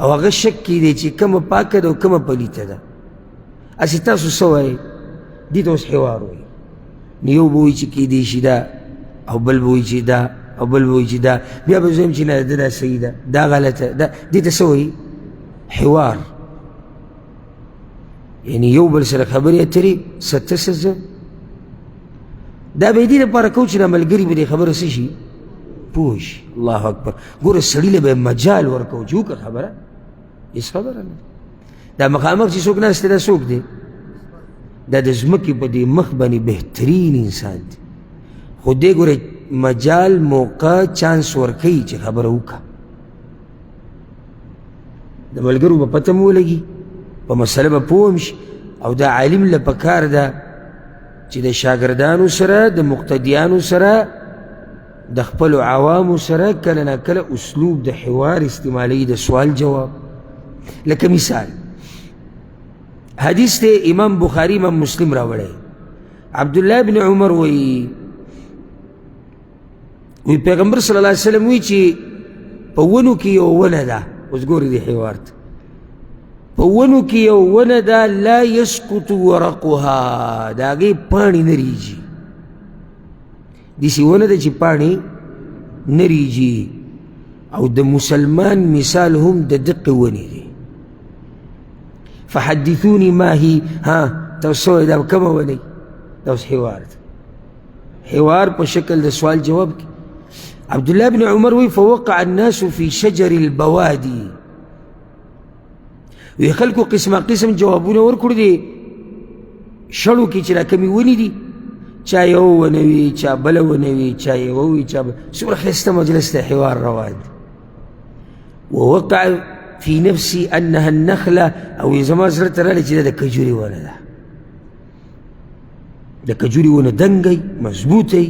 او هغه شک کې دی چې کومه پاکه ده او کومه پلیته ده. هسې تاسو څه وایئ؟ دې ته اوس حوار وایي. نو یو به وایي چې کیدی شي دا، او بل به وایي چې دا، او بل به وایي چې دا، بیا به زه وایم چې نه ده دا صحیح ده، دا غلطه ده. دې ته څه وایي؟ حوار. یعنی یو بل سره خبرې اترې ستسزه. دا به یې دې لپاره کوو چې دا ملګري به دې خبره څه شي؟ پوه شي. الله اکبر. ګوره سړي له به مجال ورکوو چې وکړه خبره، هېڅ خبره نه. دا مخامخ چې څوک ناست دی دا څوک دی؟ دا د ځمکې په دې مخ باندې بهترین انسان دی، خو دې ګوره مجال موقع چانس ورکوي چې خبره وکړه. د ملګرو به پته مو ولګي، په مسله به پوه هم شي. او دا عالم له پکار ده چې د شاګردانو سره د مقتدیانو سره د خپلو عوامو سره کله نا کله اسلوب د حوار استعمالوي، د سوال جواب. لکه مثال حدیث ته امام بخاری امام مسلم راوړی، عبدالله بن عمر وی پیغمبر صلی الله علیه وسلم وی چې په ونو کې یو ونه ده. اوس ګورې دې حوار ته. په ونو کې یو ونه ده لا یسقط ورقها، د هغې پاڼې نه ریږي. داسې ونه ده چې پاڼې نه ریږي. او د مسلمان مثال هم د دقې ونې دی. فحدثوني ما هي. تاسو وایئ دا کومه ونې؟ دا اوس حوار ده. حوار په شکل د سوال جواب کې. عبدالله بن عمر وی فوقع الناس في شجر البوادي. وی خلکو قسمه قسم جوابونه ورکړي دي شړو کې چې راکمې ونې دي. چا یو ونه وي، چا بله ونه وي، چا یوه وي، چا څومره ښایسته مجلس ته حوار روان دی. ووقع في نفسي انها النخله، او زما زړه ته راغلی چې دا د کجوري ونه ده. د کجوري ونه دنګی مضبوطی،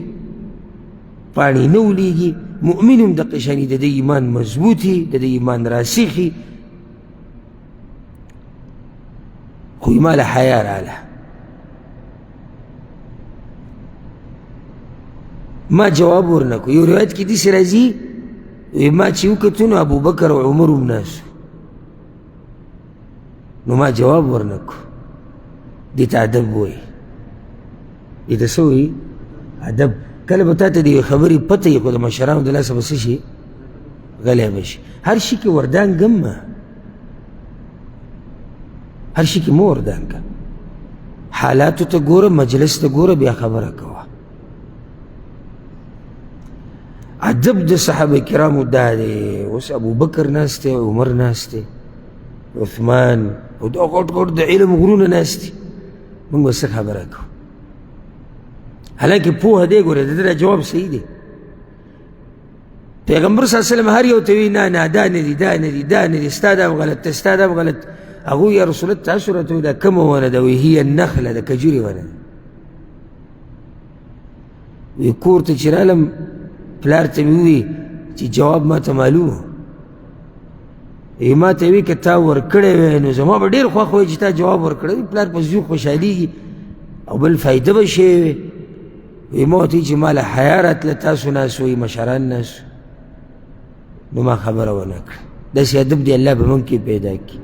پاڼې نه ولیږي. مؤمن هم دقې شانې د ده ایمان مضبوطي، د ده ایمان راسخي. خو ما له حیا راله، ما جواب ورنکو. یو روایت کې داسې راځي ما چې وکتو نو ابوبکر او عمر هم ناست، نو ما جواب ورنکو. دې ته ادب وایي. دې ته څه وایي؟ ادب. کله به تا ته د یوې خبرې پته یې، خو د مشرانو د لاسه به څه شي؟ غلی به شي. هر شي کې وردانګ مه، هر شي کې مه وردانګه. حالاتو ته ګوره، مجلس ته ګوره، بیا خبره کوه. ادب د صحابه کرامو دا دی. اوس ابوبکر ناست دی، عمر ناست دی، عثمان، او دا غټ غټ د علم غرونه ناست دي. موږ به څه خبره کوو؟ حالانکه پوهه دی. ګوره د ده جواب صحیح دی. پیغمبر صلی الله علیه وسلم هر یو ته وایي نه نه دا نه دي، دا نه دي، دا نه دي، ستا دا غلط دی، ستا دا غلط. هغوی یا رسول الله تاسو راته وایي دا کومه ونه ده؟ وایي هي النخله، د کجوري ونه ده. وایي کور ته چې رالم پلار ته مې ووایي چې جواب ما ته معلوم و. وایي ما ته وایي که تا ورکړی وی نو زما به ډېر خوښ وایي چې تا جواب ورکړی. پلار په زیو خوشحالېږي او بل فایده به شوی وی. وی ما ورته چې ما له حیا راتله، تاسو ناست وایي مشران ناست، نو ما خبره ونه کړه. داسې ادب دی الله به موږ کې پیدا کړي.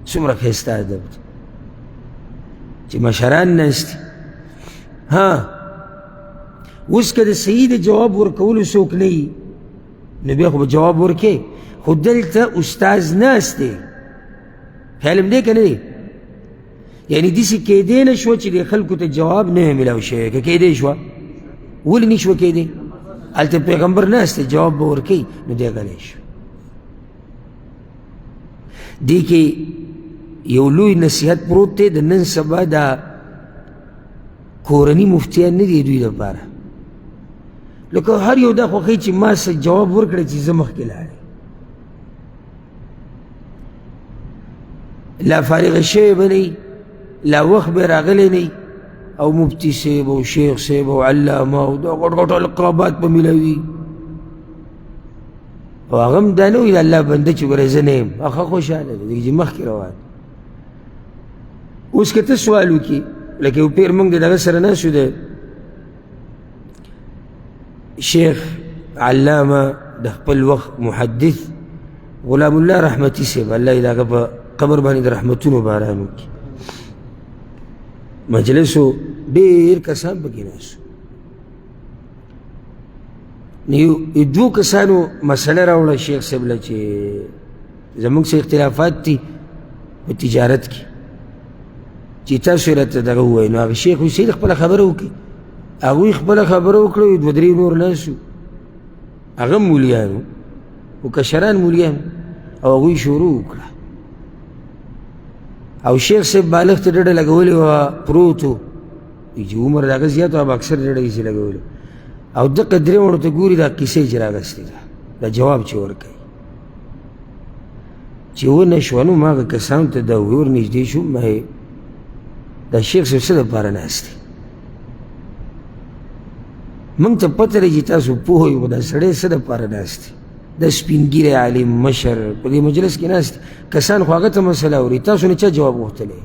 څومره ښایسته ادب دی چې مشران ناست دي. اوس که د صحیح د جواب ورکولو څوک نه وي نو بیا خو به جواب ورکوې، خو دلته استاذ ناست دی. خیال هم دی که نه دی؟ یعنی داسې کیدی نه شوه چې د خلکو ته جواب نه وي میلاو شوی. که کیدی شوه، ولې نه شوه کیدی؟ هلته پیغمبر ناست دی، جواب به ورکوي، نو دی غلی شو. دې کې یو لوی نصیحت پروت دی. د نن سبا دا کورني مفتیان نه دي دوی دپاره. لکه هر یو دا خوښوي چې ما څه جواب ورکړی چې زه مخکې لاړی، لا فارغ شوی به نه لا وخت به راغلی نه او مفتی صاحب او شیخ صاحب او علامه او دا غټ غټ القابات به میلاوي او هغه هم دا نه وي د الله بنده چې ګوره زه نه یم، هغه خوشحاله دی چې مخکې روان. اوس که ته سوال وکړي لکه یو پیر موږ د دغه سره ناست د شیخ علامه د خپل وخت محدث غلام الله رحمتي صاحب، الله یې د هغه په قبر باندې د رحمتونو باران وکړي، مجلسو ډېر کسان پکې ناست یو دوو کسانو مسله راوړه شیخ صاحب له چې زموږ څه اختلافات دي په تجارت کې چې تاسو یې راته دغه ووایي. نو هغه شیخ وایي سید خپله خبره وکړي، هغوی خپله خبره وکړه، دوه درې نور ناست وو، هغه مولیان وو او کشران مولیان او هغوی شروع وکړه او شیخ صاحب بالغ ته ډډه لګولې وه پروت و چې عمر د هغه زیات و هغه اکثر ډډه یې چې لګولې او دقه درې وړو ته ګوري دا کیسه یې چې راغستې ده دا جواب چې ورکوي چې ونه شوه نو ما هغه کسانو ته دا ور نږدې شو ما یې دا شیخ صاحب څه دپاره ناست دی موږ ته پته دی چې تاسو پوه یو دا سړی څه دپاره ناست دی دا سپین ږیری عالم مشر په دې مجلس کې ناست کسان خو هغه ته مسله اوري تاسو نه چا جواب غوښتلی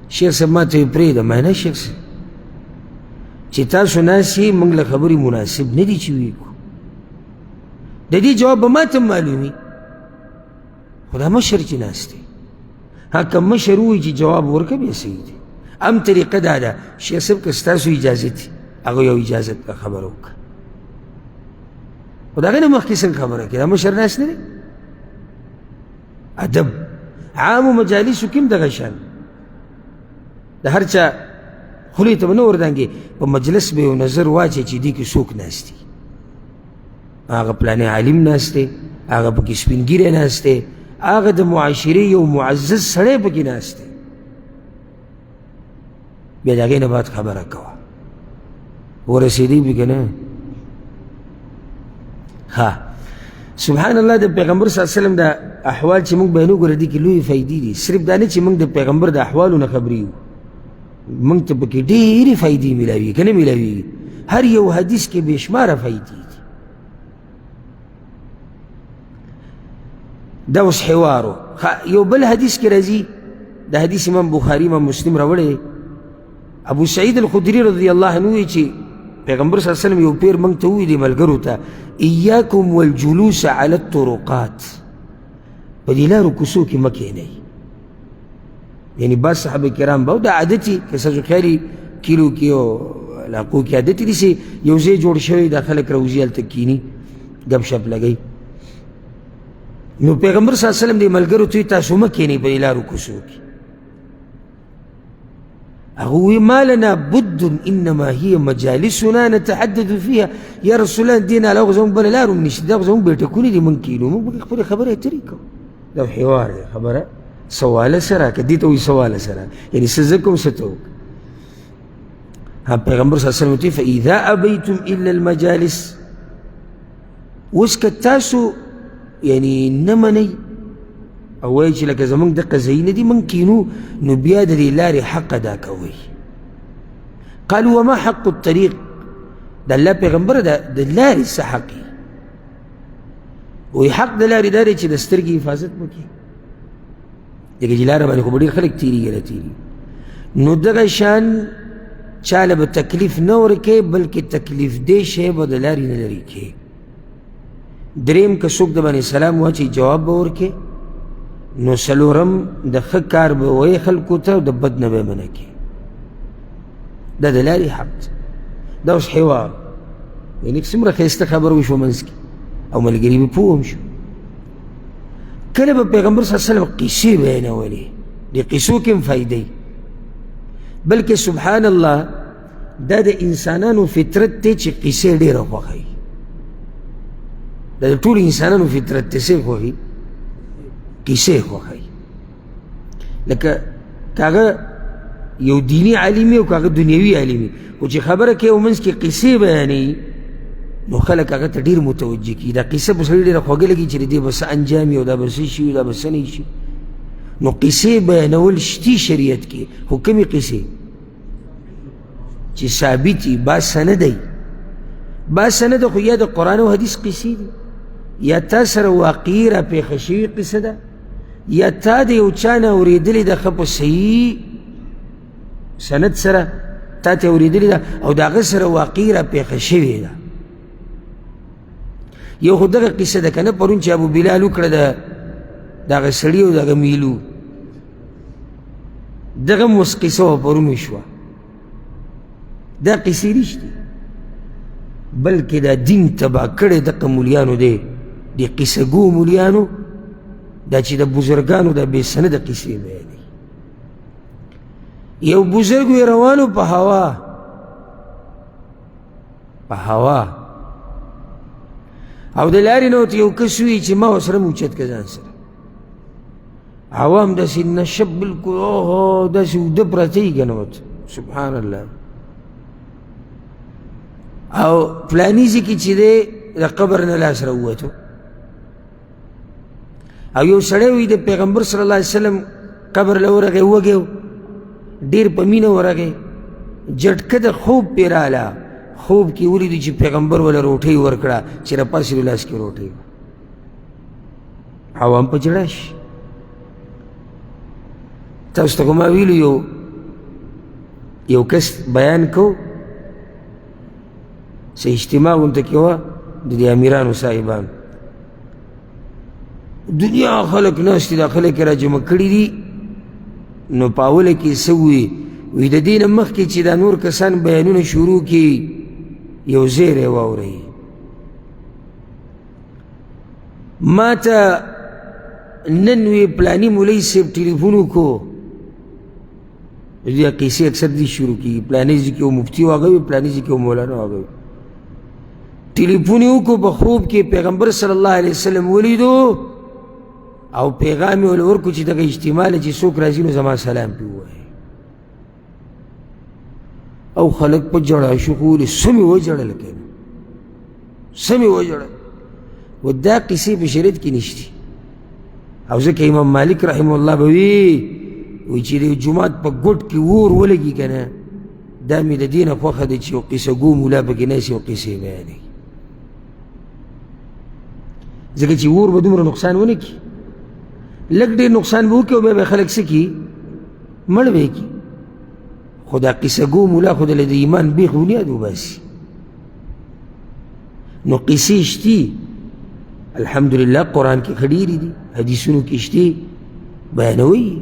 شیخ صاحب ما ته یې پرېږده ما نه شیخ صاحب چې تاسو ناست یې موږ له خبرې مناسب نه دي چې ویې کړو د دې جواب به ما ته هم معلومي خو دا مشر چې ناست دی ها که مشر ووایي چې جواب ورکړه بیا صحیح دی ام طریقه دا ده شیخ صاحب که ستاسو اجازت دي هغه یو اجازت خبره وکړه خو د هغې نه مخکې څنګه خبره کړې دا مشر ناست نه دی ادب عامو مجالسو کې هم دغه شان د هر چا خولې ته به نه وردانګې په مجلس به یو نظر واچوې چې دې کې څوک ناست دي هغه پلانې عالم ناست دی هغه پکې سپین ږیری ناست دی هغه د معاشرې یو معزز سړی پکې ناست دی بیا د هغې نه بعد خبره کوه ورسېدی به که نه ها سبحان الله د پیغمبر صلی الله علیه وسلم د احوال چې موږ بیانو ګوره دې کې لویې فایدې دي صرف دا نه چې موږ د پیغمبر د احوالو نه خبرې یو موږ ته پکې ډېرې فایدې میلاویږي که نه میلاویږي هر یو حدیث کې بې شماره فایدې دي دا اوس حوارو یو بل حدیث کې راځي د حدیث امام بخاري امام مسلم راوړی ابو سعید الخدري رضی الله عنه وایي چې پیغمبر صلی الله علیه وسلم یو پیر موږ ته ووایي دې ملګرو ته ایاکم والجلوس علی الطرقات په دې لارو کوڅو کې مه کښېنئ یعنی بعض صحابه کرام به دا عادتي که ستاسو خیالي کیلو کې او علاقو کې عادتي داسې یو ځای جوړ شوی دا خلک راوځي هلته کښېني ګپ شپ لګوي نو پیغمبر صلی الله علیه وسلم دې ملګرو ته تاسو مه کښېنئ په دې لارو کوڅو کې هغه وی ما لنا بد انما هي مجالسنا نتحدث فيها یا رسول الله دین علاوه زموږ بله لار هم نشته دا زموږ بیټکونه دي موږ کښېنو موږ پکې خپلې خبرې اترې کوو دا حوار دی خبره سواله سره که دې ته وایي سواله سره یعنې څه زه کوم څه ته وکړه پیغمبر صلی الله علیه وسلم ورته فاذا ابیتم الا المجالس اوس که تاسو یعنی نه منئ او وایي چې لکه زموږ دقه ځایونه دي موږ کښېنو نو بیا د دې لارې حق ادا کوئ قالوا وما حق الطریق د الله پیغمبره د لارې څه حق یې وایي حق د لارې دا دی چې د سترګې حفاظت وکړي ځکه چې لاره باندې خو به ډېر خلک تېرېږي راتېرېږي نو دغه شان چاله به تکلیف نه ورکوې بلکې تکلیف دې شی به د لارې نه لرې کوې درېیم که څوک د باندې سلام واچوي جواب به ورکوې نو څلورم د ښه کار به وایې خلکو ته او د بد نه به یې منع کوې دا د لارې حق دا اوس حوار یعنې څومره ښایسته خبره وشوه منځ کې او ملګري به پوه هم شو کله به پیغمبر صلی الله علیه وسلم قصې بیانولې د قصو کې هم فایدې بلکې سبحان الله دا د انسانانو فطرت دی چې قصې ډېره خوښوي دا د ټولو انسانانو فطرت دی څه خوښوي قصې خوښوي لکه که هغه یو دینی عالم او که هغه دنیوي عالم خو چې خبره کوي او منځ کې قصې بیانوي نو خلک هغه ته ډېر متوجه کي دا قصه په سړي ډېره خوږه لګي چې د دې به څه انجام وي او دا به څه شي او دا به څه نه شي نو قصې بیانول شتي شریعت کې خو کومې قصې چې ثابت وي با سند دی با سند خو یا د قرآن او حدیث قصې دي یا تا سره واقعي را پېښه شوې قصه ده یا تا د یو چا نه اورېدلې ده ښه په صحیح سند سره تا ته اورېدلې ده او د هغه سره واقعي را پېښه شوې ده یو خو دغه قصه ده که نه پرون چې ابو بلال وکړه د هغه سړي او د هغه میلو دغه هم اوس قصه وه پرون وشوه دا قصې رښتي بلکې دا دین تباه کړی دغه مولیانو دی د قصه ګو مولیانو دا چې د بزرګانو دا بې سنده قصې بیانوي یو بزرګ وی روانو په هوا او د لارې نه ورته یو کس وي چې ما ورسره موچت که ځان سره هوا هم داسې نشه بلکل اوهو داسې اوده پراته وي که نه ورته سبحان الله او فلاني ځای کې چې دی د قبر نه لاس راووتو او یو سړی وي د پیغمبر صلی الله علیه وسلم قبر له ورغی وږی ډېر په مینه ورغی جټکه د خوب پې راله خوب کې ولیدو چې پیغمبر وله روټۍ ورکړه چې راپاسېدو لاس کې روټۍ هوا هم په جړه شي تاسو ته خو ما ویلو یو کس بیان کو څه اجتماع غونته کې وه د دې امیرانو صاحبانو دنیا خلک ناست دي دا خلک یې راجمع کړي دي نو په اوله کې څه وي د دې نه مخکې چې دا نور کسان بیانونه شروع کړي یو زیری واورئ ما ته نن وی پلانی مولوي صاحب ټلیفون وکړو دې قیسې اکثر دي شروع کېږي پلاني ځای کې یو مفتي واغوي پلاني ځای کې یو مولانا واغوي ټلیفون یې وکړو په خوب کې پیغمبر صلی الله علیه وسلم ولیدو او پیغام یې ورله ورکړو چې دغه اجتماع له چې څوک راځي نو زما سلام پې ووایي او خلک په جړا شو خو ولې سمې وجړل که نه سمې وجړل و دا قصې په شریعت کې نشتي او ځکه امام مالک رحمه الله به وی چې د جومات په ګوټ کې اور ولګي که نه دا مې د دې نه خوښه ده چې یو قصه ګو مولا پکې ناست یو قصې بیانوي ځکه چې اور به دومره نقصان ونه کړي لږ ډېر نقصان به وکړي او بیا به خلک څه کړي مړ به یې کړي خو دا قصه ګو مولا خو دله د ایمان بیخ بنیاد وباسي نو قصې شتي الحمدلله قرآن کې ښه ډېرې دي حدیثونو کې شتي بیانوي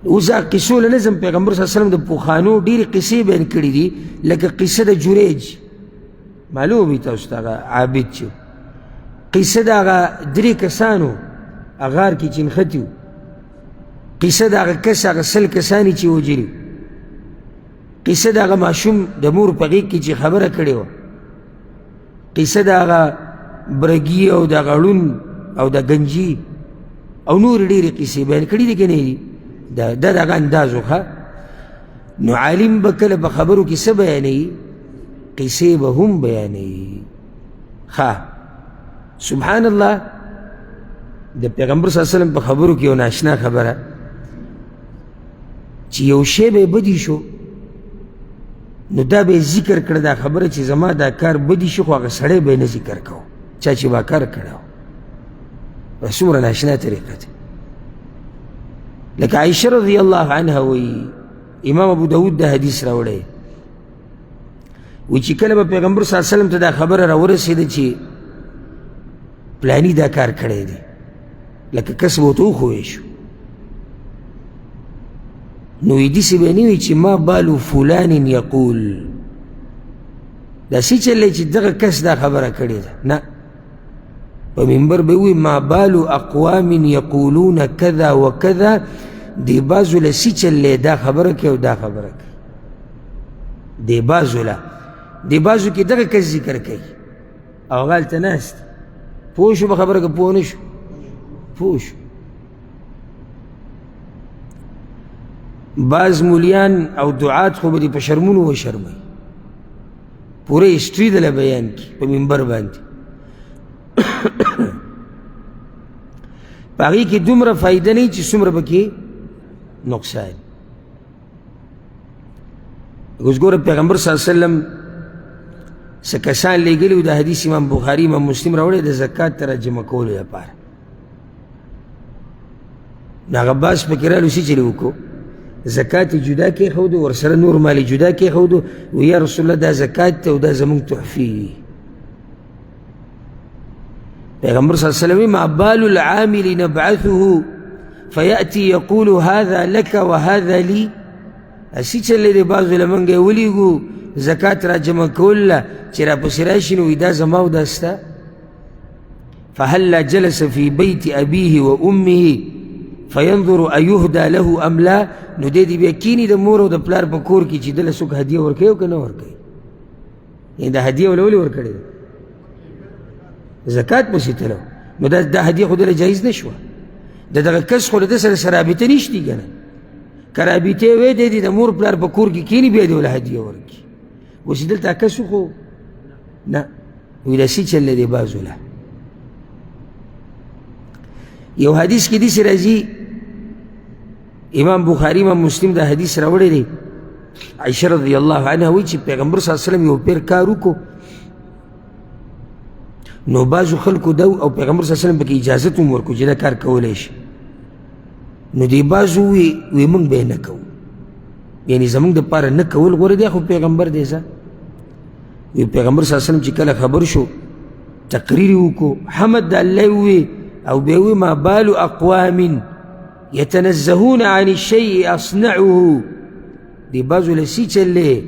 اوس هغه قصو له نظم پیغمبر صلی الله علیه وسلم د پوخانو ډېرې قصې بیان کړي دي لکه قصه د جریج معلوم وي تاسو ته هغه عابد چې قصه د هغه درې کسانو غار کې چې نښتي وو قصه د هغه کس هغه سل کسانې چې وجلي قصه د هغه ماشوم د مور په غېږ کې چې خبره کړې وه قصه د هغه برګي او د هغه ړون او د گنجي او نورې ډېرې قصې بیان کړي دي که نه دي دا دغه انداز وښه نو عالم به کله په خبرو کې څه بیانوي قصې به هم بیانوي ښه سبحان الله د پیغمبر صلی الله علیه وسلم په خبرو کې یو ناشنا خبره چې یو شی به بدي شو نو دا به ذکر کړه دا خبره چې زما دا کار بدي شو خو هغه سړی به یې نه ذکر کوو چا چې با کار کړی و څومره ناشنا طریقه ده لکه عایشه رضی الله عنها وی امام ابو داود دا حدیث راوړی وی چې کله به پیغمبر صلی الله علیه وسلم ته دا خبره راورسېده چې پلانی دا کار کړی دی لکه کس به ورته وښوی شو نو وی داسې به نه وي چې ما بالو فلان یقول داسې چلی چې دغه کس دا خبره کړې ده نه په منبر به وي ما بالو اقوام یقولون کذا وکذا دی بعضو له سی چلی دا خبره کوي او دا خبره کوي دی بعضو له دی بعضو کې دغه کس ذکر کوي او هغه هلته ناست پوه شو په خبره که پوه نه شو پوه شو بعض مولیان او دعات خو به دې په شرمونو وشرموي، پوره هسټري دله بیان کی په منبر باندې. په هغې کې دومره فایده نه چې څومره پکې نقصان. اوس ګوره پیغمبر صلی الله علیه وسلم څه کسان لېږلي وو، د حدیث امام بخاري امام مسلم راوړی د زکات ته راجمع کولو لپاره. نو هغه باس پکې رالو څه چلې وکړو، زکات یې جدا کېښودو، ورسره نور مال یې جدا کېښودو، وی یا رسول الله دا زکات ته او دا زمونږ تحفې. پیغمبر صلی الله علیه وسلم ما بال العامل نبعثه فیأتی یقول هذا لك وهذا لی، اسی چلی دی بعضو لمنگی ولیگو زکات را جمع کولا چی را پسی راشی نو دا زما و داستا. فهلا جلس فی بیت ابیه و امه فینظر ایهدا له ام لا، نو دی بیا کینی دا مور و دا پلار پا کور کی چی دل سوک هدیه ورکی و که نه ورکی، یعنی دا هدیه ولی ورکڑی دا زکات پسی تلو، نو دا هدیه خود جایز نشوه. دا دغه کس خو له ده سره رابطه نشتی که نه، که رابطه وی دی د مور پلار په کور کې کیني بیا دې وله هدیه ورکړي. اوس دلته کس خو نه، وایي داسې چل دی بعضو له. یو حدیث کې داسې راځي، امام بخاري امام مسلم دا حدیث راوړی دی، عایشه رضی الله عنها وایي چې پیغمبر صلی الله علیه وسلم یو پیر کار وکړو، نو بعضو خلکو دا او پیغمبر صلی الله علیه وسلم پکې اجازت هم ورکړو چې دا کار کولی شي. نو دی بعضو وی موږ به یې نه کوو، یعنې زموږ دپاره نه کول غوره دی، خو پیغمبر دی ځه. وی پیغمبر صلی الله علیه وسلم چې کله خبر شو تقریر یې وکړو، حمد د الله یې ووی او بیا وی ما بال اقوام یتنزهون عن الشیء اصنعه، دی بعضو له سی چل دی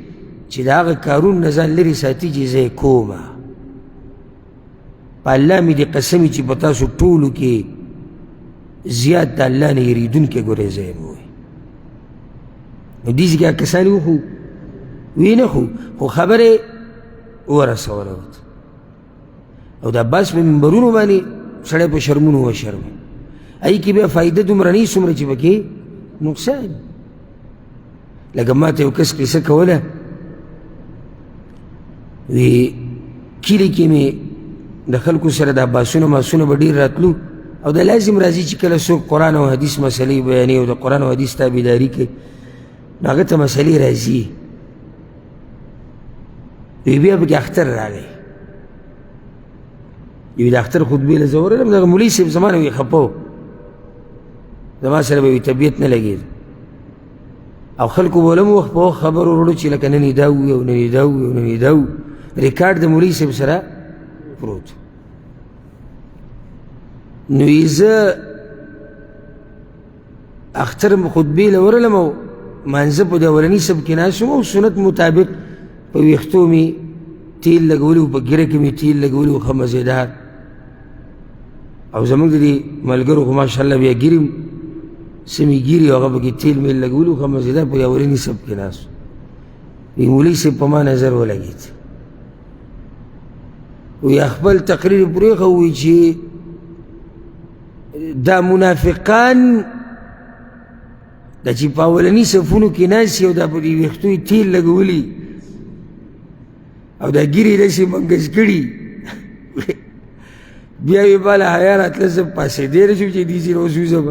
چې د هغه کارون نه ځان لرې ساتي چې زه یې کومه. په الله مې دې قسم چې په تاسو ټولو کې زیات د الله نه یریدونکی ګورې زه یم وایي. نو دې ځای کې کسان وو خو وی نه خو خبرې ورسوله ورته، او دا بس په منبرونو باندې سړی په شرمونو وشرمي. هغې کې بیا فایده دومره نه وي څومره چې پکې نقصان. لکه ما ته یو کس قصه کوله، وی کلي کې مې د خلکو سره دا باسونه ماسونه به ډېر راتلو، او دا لازم راځي چې کله څوک قرآن او حدیث مسلې بیانوي او د قرآن او حدیث تابعداري کوي، نو هغه ته مسلې راځي. وی بیا پکې اختر راغی، وی د اختر خطبې له زه ورغلم، دغه مولوي صاحب زما نه وی خفه و، زما سره به وي طبیعت نه لګېد، او خلکو به ولم وخت په وخت خبر وروړو چې لکه نن یې دا ووي او نن یې دا ووي او نن یې دا ووي، ریکارډ د مولوي صاحب سره پروت. نو یې زه اختر خطبې له ورغلم او مانځه په د اولني صف کې ناست وم، او سنت مطابق په ویښتو مې تیل لګولي وو، په ږیره کې مې تیل لګولي وو ښه مزېدار، او زموږ د دې ملګرو خو ماشاءالله بیا ږیرې سمې ږیرې او هغه پکې تیل مې لګولي وو ښه مزېدار، په اولني صف کې ناست وی مولوي صاحب په ما نظر ولګېد، وی خپل تقریر یې پرېښه، وی چې دا منافقان دا چې په اولني صفونو کې ناست او دا په دې ویښتو یې تیل لګولي او دا ږیرې داسې منګز کړي، بیا یې بالا حیا راتله، زه پاڅېدی نه شم چې دې ځای نه اوس وځم،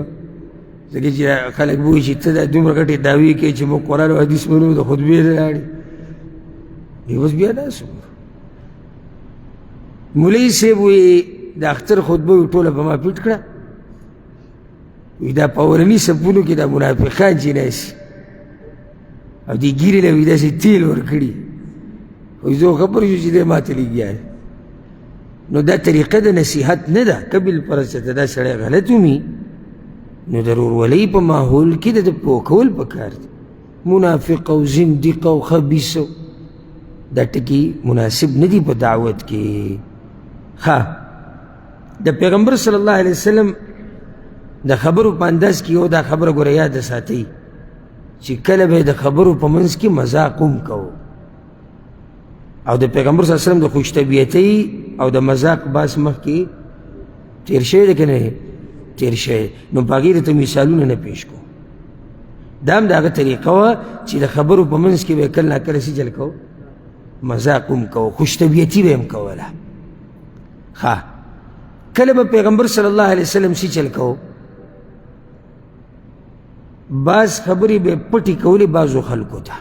ځکه چې خلک به وایي چې ته دا دومره غټې دعوې کوې چې موږ قرآن او حدیث منو، د خطبې نه لاړې. اوس بیا ناست وم. مولوي صاحب وایي د اختر خطبه وي ټوله په ما پیټ کړه، وی دا په اولني صفونو کې دا منافقان چې ناست او دې ږیرې له وي داسې تیل ورکړي، خو زه خبر شو چې دی ما ته لګیا دی. نو دا طریقه د نصیحت نه ده، که بالفرض چې دا سړی غلط ومي، نو د ورورولۍ په ماحول کې د پوه کول پکار دي. منافق او زندیق او خبیث دا ټکي مناسب نه دي په دعوت کې. ښه د پیغمبر صلی الله علیه وسلم د خبرو په انداز کې یو دا خبره ګوره یاده ساتئ چې کله به د خبرو په منځ کې مذاق هم کوو، او د پیغمبر صلی الله علیه وسلم د خوش طبیعتۍ او د مذاق باس مخکې تیر شوی دی که نه تیر شوی، نو په هغې درته مثالونه نه پیش کوو. دا هم د هغه طریقه وه چې د خبرو په منځ کې به یې کله ناکله څه چل کوو مذاق هم کوو خوش طبیعتي به یې هم کوله ښه کله به پیغمبر صلی الله علیه وسلم څه چل کوو بعض خبرې به پټې کولې بعضو خلکو ته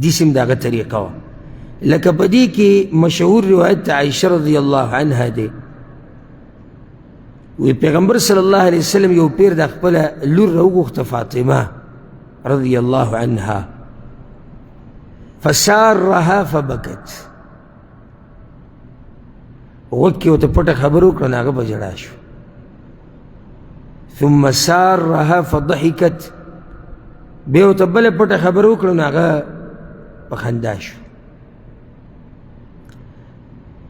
داسې هم د هغه طریقه وه لکه په دې کې مشهور روایت د عایشه رضی الله عنها دی وی پیغمبر صلی الله علیه وسلم یو پیر د خپله لور راوغوښته فاطمه رضی الله عنها فسارها فبکت غوږ کې ورته پټه خبره وکړه نو هغه په ژړا شو ثم سارها فضحکت بیا ورته بله پټه خبره وکړه نو هغه په خندا شو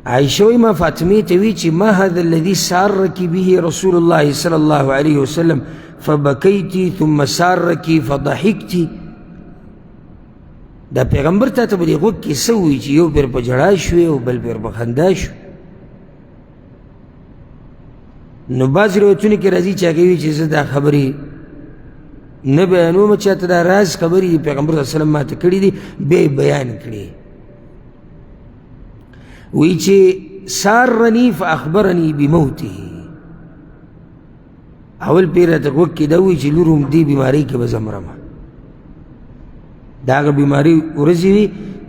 عائشة وما فاطمه تويتي ما هذا الذي سارك به رسول الله صلى الله عليه وسلم فبكيتي ثم سارك فضحكتي دا پیغمبر تا ته بلی غوږ کې څه ووایي چې یو پیر په ژړا شوې او بل پیر په خندا شو نو بعض روایتونو کې راځي چې هغه وایي چې زه دا خبرې نه بیانوم چاته دا راز خبرې دي پیغمبر صلی الله علیه وسلم ماته کړي دي بیا یې بیان کړي وی چې سارنی فاخبرنی بموته اول پیر ته غوږ کې دا وایي چې لور هم دې بیمارۍ کې به زه مرمه دا هغه بیماري ورځې وي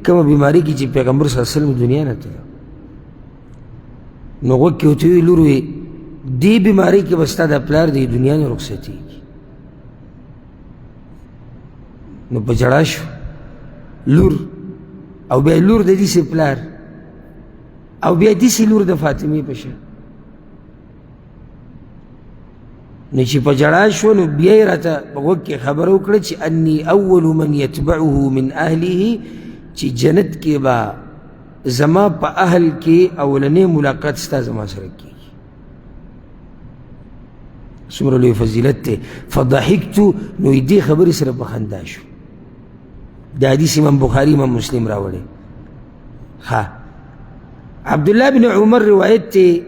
کومه بیماري کې چې پیغمبر صلی الله علیه وسلم دنیا نه تللی نو غوږ کې ورته وایي لور وی دې بیمارۍ کې به ستا دا پلار د دنیا نه رخصتېږي نو په ژړا شو لور او بیا لور د دې پلار او بیا داسې لور د فاطمې په شان نو چې په ژړا شوه نو بیا یې راته په غوږ کې خبره وکړه چې انی اول من یتبعه من اهله چې جنت کې به زما په اهل کې اولنی ملاقات ستا زما سره کېږي څومره لوی فضیلت دی فضحکتو نو دې خبرې سره په خندا شو دا حدیث امام بخاري امام مسلم راوړی ښه عبدالله بن عمر روایت تی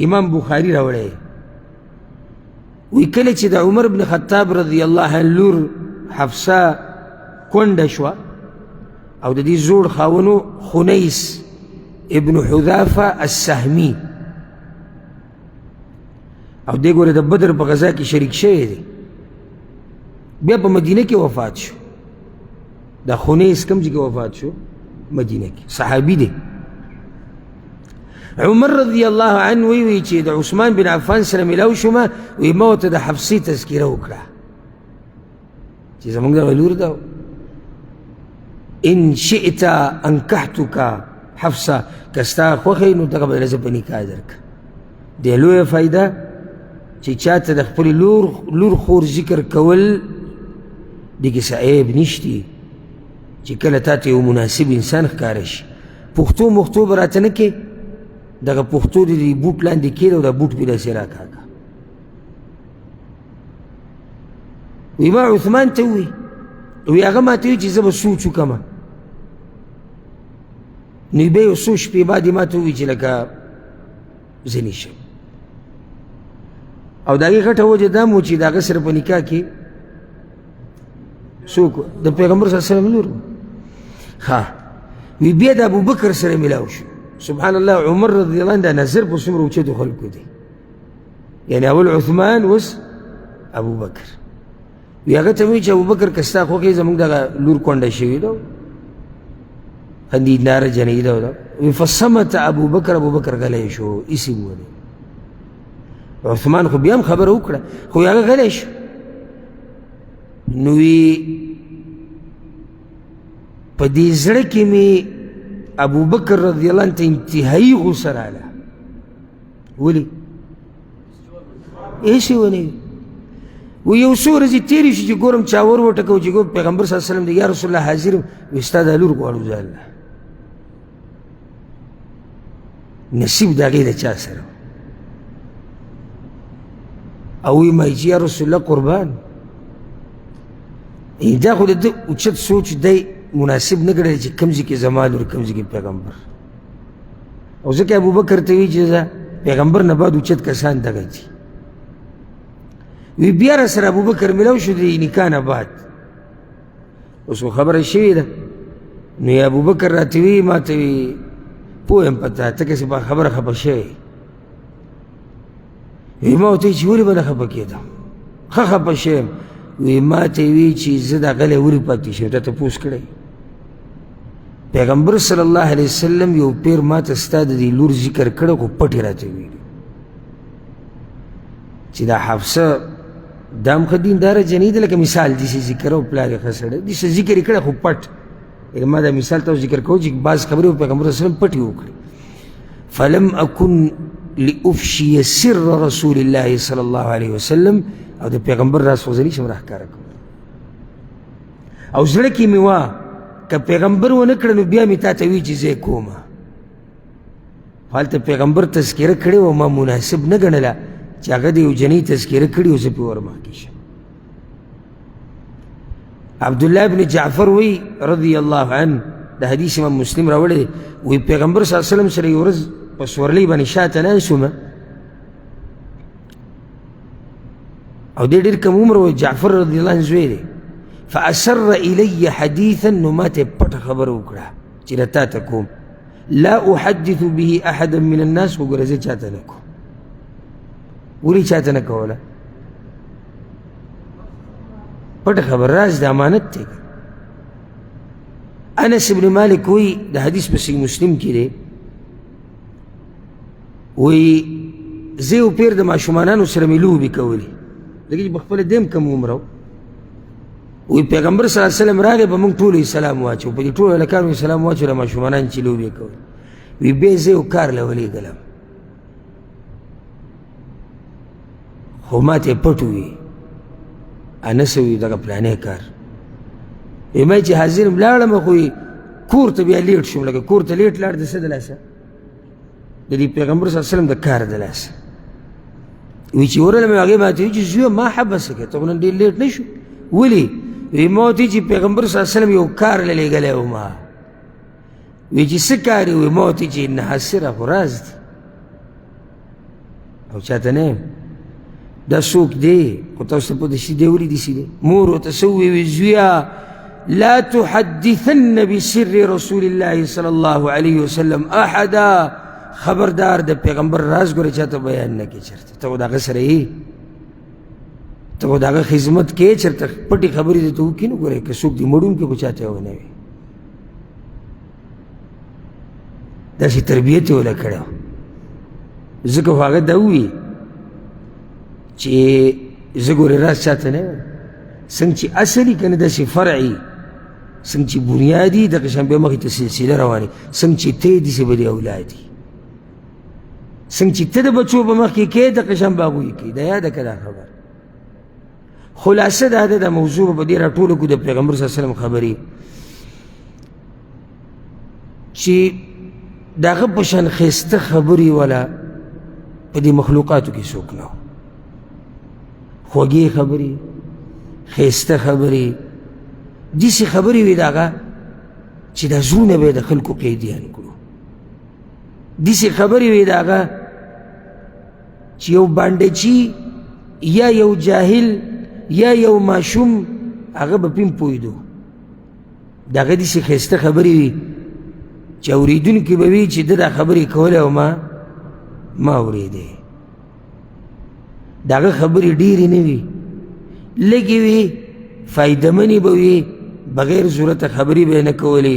امام بخاری راوړی وی کله چې د عمر بن خطاب رضی الله عنه لور حفصه کونډه شوه او د دې زوړ خاونو خنیس ابن حذافه السهمي او دې ګوره د بدر په غزا کې شریک شوی دی بیا په مدینه کې وفات شو دا خنیس کوم ځای کې وفات شو مدینه کې صحابي دی عمر رضی الله عنه وی چې د عثمان بن عفان سره ملاو شومه وی ما ورته د حفصې تذکیره وکړه چې زموږ دغه لور ده ان شئت انکحتک حفصه که ستا خوښه نو دغه به زه په نکاح درکړم دې لویه فایده چې چاته د خپلې لور خور ذکر کول دغې څه عیب نشتی چې کله تا ته یو مناسب انسان ښکاره شي پښتو مختو به راته نه کې دغه پښتو د دې بوټ لاندې کېده او دا بوټ مې داسې راکاږه وی ما عثمان ته ووایي وی هغه ما ته وایي چې زه به سوچ وکړمه نو بیا یو څو شپې بعد یې ما ته ووایي چې لکه زه نشم او د هغې غټه وجه دا مو چې د هغه سره په نکاح کې څوک د پیغمبر صلی الله علیه وسلم لور ښه وی بیا د ابوبکر سره ملاو شو سبحان الله عمر رضی الله عنه دا نظر په څومره اوچتو خلکو دی یعنی اول عثمان اوس ابوبکر وی هغه ته وایي چې ابوبکر که ستا خوښې زموږ دغه لور کونډه شوې ده خندیدناره جنیده ده وی فصمت ابوبکر غلی شو ایسې وویل عثمان خو بیا هم خبره وکړه خو هغه غلی شو نو وی په دې زړه کې مې ابو بکر رضی الله عنه ته انتهایی غوسه راغله ولې هېڅ ونه و یو څو ورځې تېرې شي چې ګورم چا ور وټکو چې ګور پیغمبر صلی الله علیه وسلم دی یا رسول الله حاضر وي ستا دا لور غواړو زه الله نصیب د هغې د چا سره او وی ما چې یا رسول الله قربان دا خو د ده اوچت سوچ دی مناسب نه ګڼلی چې کوم ځای کې زما لور کوم ځای کې پیغمبر او ځکه ابوبکر ته وایي چې پیغمبر نه بعد اوچت کسان دغه دي وی بیا را سره ابوبکر ملو شو د نکاح نه بعد اوس خو خبره شوې ده نو یا ابوبکر راته وی ما ته وی پوه یم پته ته کسې په خبره خفه شوې وی ما ورته وی چې ولې به نه خفه کېدم ښه خفه شویم وی ما ته وی چې زه دا غلی ولې پاتې شوم تا تپوس کړی پیغمبر صلی الله علیه وسلم یو پیر ما ته ستا د دې لور ذکر کړی خو پټې راته ویلي چې دا حفصه دا هم ښه دینداره جنۍ ده لکه مثال داسې ذکر او پلار یې ښه سړی داسې ذکر یې کړی خو پټ ما دا مثال تاسو ذکر کوو چې بعض خبرې پیغمبر صلی الله علیه وسلم پټې وکړي فلم اکن لافشي سر رسول الله صلی الله علیه وسلم او د پیغمبر راز خوځني شم راښکاره کوم او زړه کې مې وه که پیغمبر ونه کړه نو بیا مې تا ته وي چې زه یې کومه هلته پیغمبر تذکره کړې وه ما مناسب نه ګڼله چې هغه د یو جنۍ تذکره کړي او زه پرې ورمخکې شم عبدالله بن جعفر وی رضی الله عنه د حدیث امام مسلم راوړی دی وی پیغمبر صلی الله علیه وسلم سره یو ورځ په سورلۍ باندې شاته ناست او دی ډېر کم عمر و جعفر رضی الله عنه زوی دی فأسر الی حدیثا نو ما ته پټه خبره وکړه چې له تا ته کوم لا احدث به احدا من الناس خو ګوره زه چاته نه کوم ولې چاته نه کوله پټه خبر راز د امانت دی انس ابن مالک وی د حدیث په صحیح مسلم کې دی وی زه یو پیر د ماشومانانو سره مې لوبې کولې لکه چې په خپله دیم کم عمره وی پیغمبر صلی الله علیه وسلم راغی په موږ ټولو یې سلام واچو په دې ټولو هلکانو یې سلام واچو د ماشومانان چې لوبې کول وی بیا زه یو کار له ولېږلم خو ما ته یې پټ وي انس وی دغه پلانی کار وی ما چې حاضر م لاړم خو کور ته بیا لیټ شوم لکه کور ته لیټ لاړ د څه د لاسه د دې پیغمبر صلی الله علیه وسلم د کار د لاسه وی چې ورغلم هغې ما ته وي چې زویه ما حبسه کړه ته خو نن ډېر لیټ نه شو ولې وی ما ورته چې پیغمبر صلی الله علیه وسلم یو کار له لېږلی و ما وی چې څه کار یې وی ما ورته چې نحسره خو راز دی او چاته نه یم دا څوک دی خو تاسو ته پوه شي دی ولې داسې دی مور ورته څه ووی زویه لا تحدثن بسر رسول الله صلی الله علیه وسلم احدا خبردار د پیغمبر راز ګوره چاته بیان نه کړې چېرته ته خو د هغه سره یې ته خو د هغه خدمت کې چېرته پټې خبرې درته وکړي نو ګوره که څوک دې مړونکی خو چاته یې ونه وي داسې تربیت یې وله کړی و ځکه خو هغه دا ووي چې زه ګورې راز چاته نه یم څنګه چې اصل یي که نه داسې فرعي څنګه چې بنیادي دغه شان بیا مخې ته سلسله روانې څنګه چې ته یې داسې به دې اولادي څنګه چې ته د بچو په مخ کې کې دغه شان به هغوی کوي دا یاده که دا خبر خلاصه دا ده دا موضوع په دې راټوله کړو د پیغمبر صلی الله علیه وسلم خبرې چې د هغه په شان ښایسته خبرې والا په دې مخلوقاتو کې څوک نه و خوږې خبرې ښایسته خبرې داسې خبرې وي د هغه چې دا زړونه به یې د خلکو قیدیان کړو داسې خبرې وي د هغه چې یو بانډچي یا یو جاهل یا یو ماشوم هغه به پې هم پوهېدو د هغه داسې ښایسته خبرې وي چې اورېدونکي به وي چې ده دا خبرې کولی او ما اورېدې د هغه خبرې ډېرې نه وي لږې وي فایدهمنې به وي بغیر ضرورته خبرې به یې نه کولې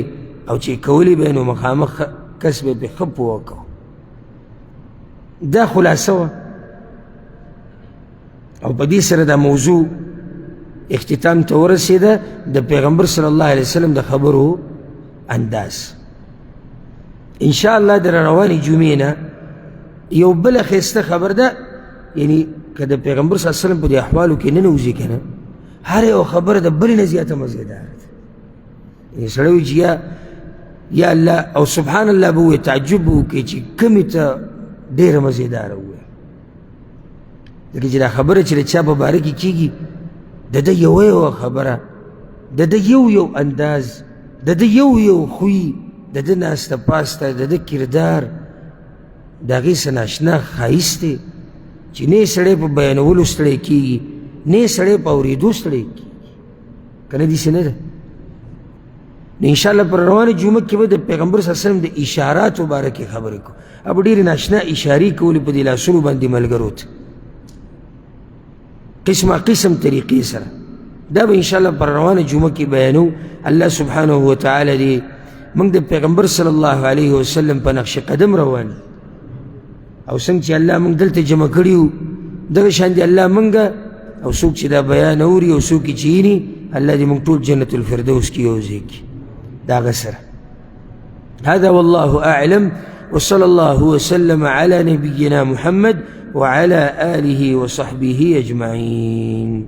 او چې کولې به یې نو مخامخ کس به پرې ښه پوه کو دا خلاصه وه او په دې سره دا موضوع اختتام ته ورسېده د پیغمبر صلی الله علیه وسلم د خبرو انداز انشاءالله د روانې جمعې نه یو بله ښایسته خبر ده یعنی که د پیغمبر صلی الله علیه وسلم په دې احوالو کې ننوځي که نه هر یو خبره د بلې نه زیاته مزېداره ده یعنی سړی وایي چې یا الله او سبحان الله به ووایي تعجب به وکړي چې کومې ته ډېره مزېداره ووایي ځکه چې دا خبره چې د چا په باره کې کېږي د ده یوه خبره د ده یو انداز د ده یو خوی د ده ناسته پاسته د ده کردار د هغې څه ناشنا ښایست دی چې نه یې سړی په بیانولو ستړی کېږي نه سړی په اورېدو ستړی کېږي که نه داسې نه ده نو انشاءالله پر روانه جمعه کې به د پیغمبر صلی الله علیه وسلم د اشاراتو باره کې خبرې کوو اب ډېرې ناشنا اشارې کولې په دې لاسونو باندې ملګرو ته قسمه قسم طریقې سره دا به انشاءالله پر روانه جمعه کې بیانو الله سبحانه وتعالی دې موږ د پیغمبر صلی الله علیه وسلم په نقش قدم روان او څنګه چې الله موږ دلته جمع کړي وو دغه شان دې الله موږ او څوک چې دا بیان اوري او څوک چې یې الله دې موږ ټول جنت الفردوس کې یوځای کړي دا غسر هذا والله أعلم وصلى الله وسلم على نبينا محمد وعلى آله وصحبه أجمعين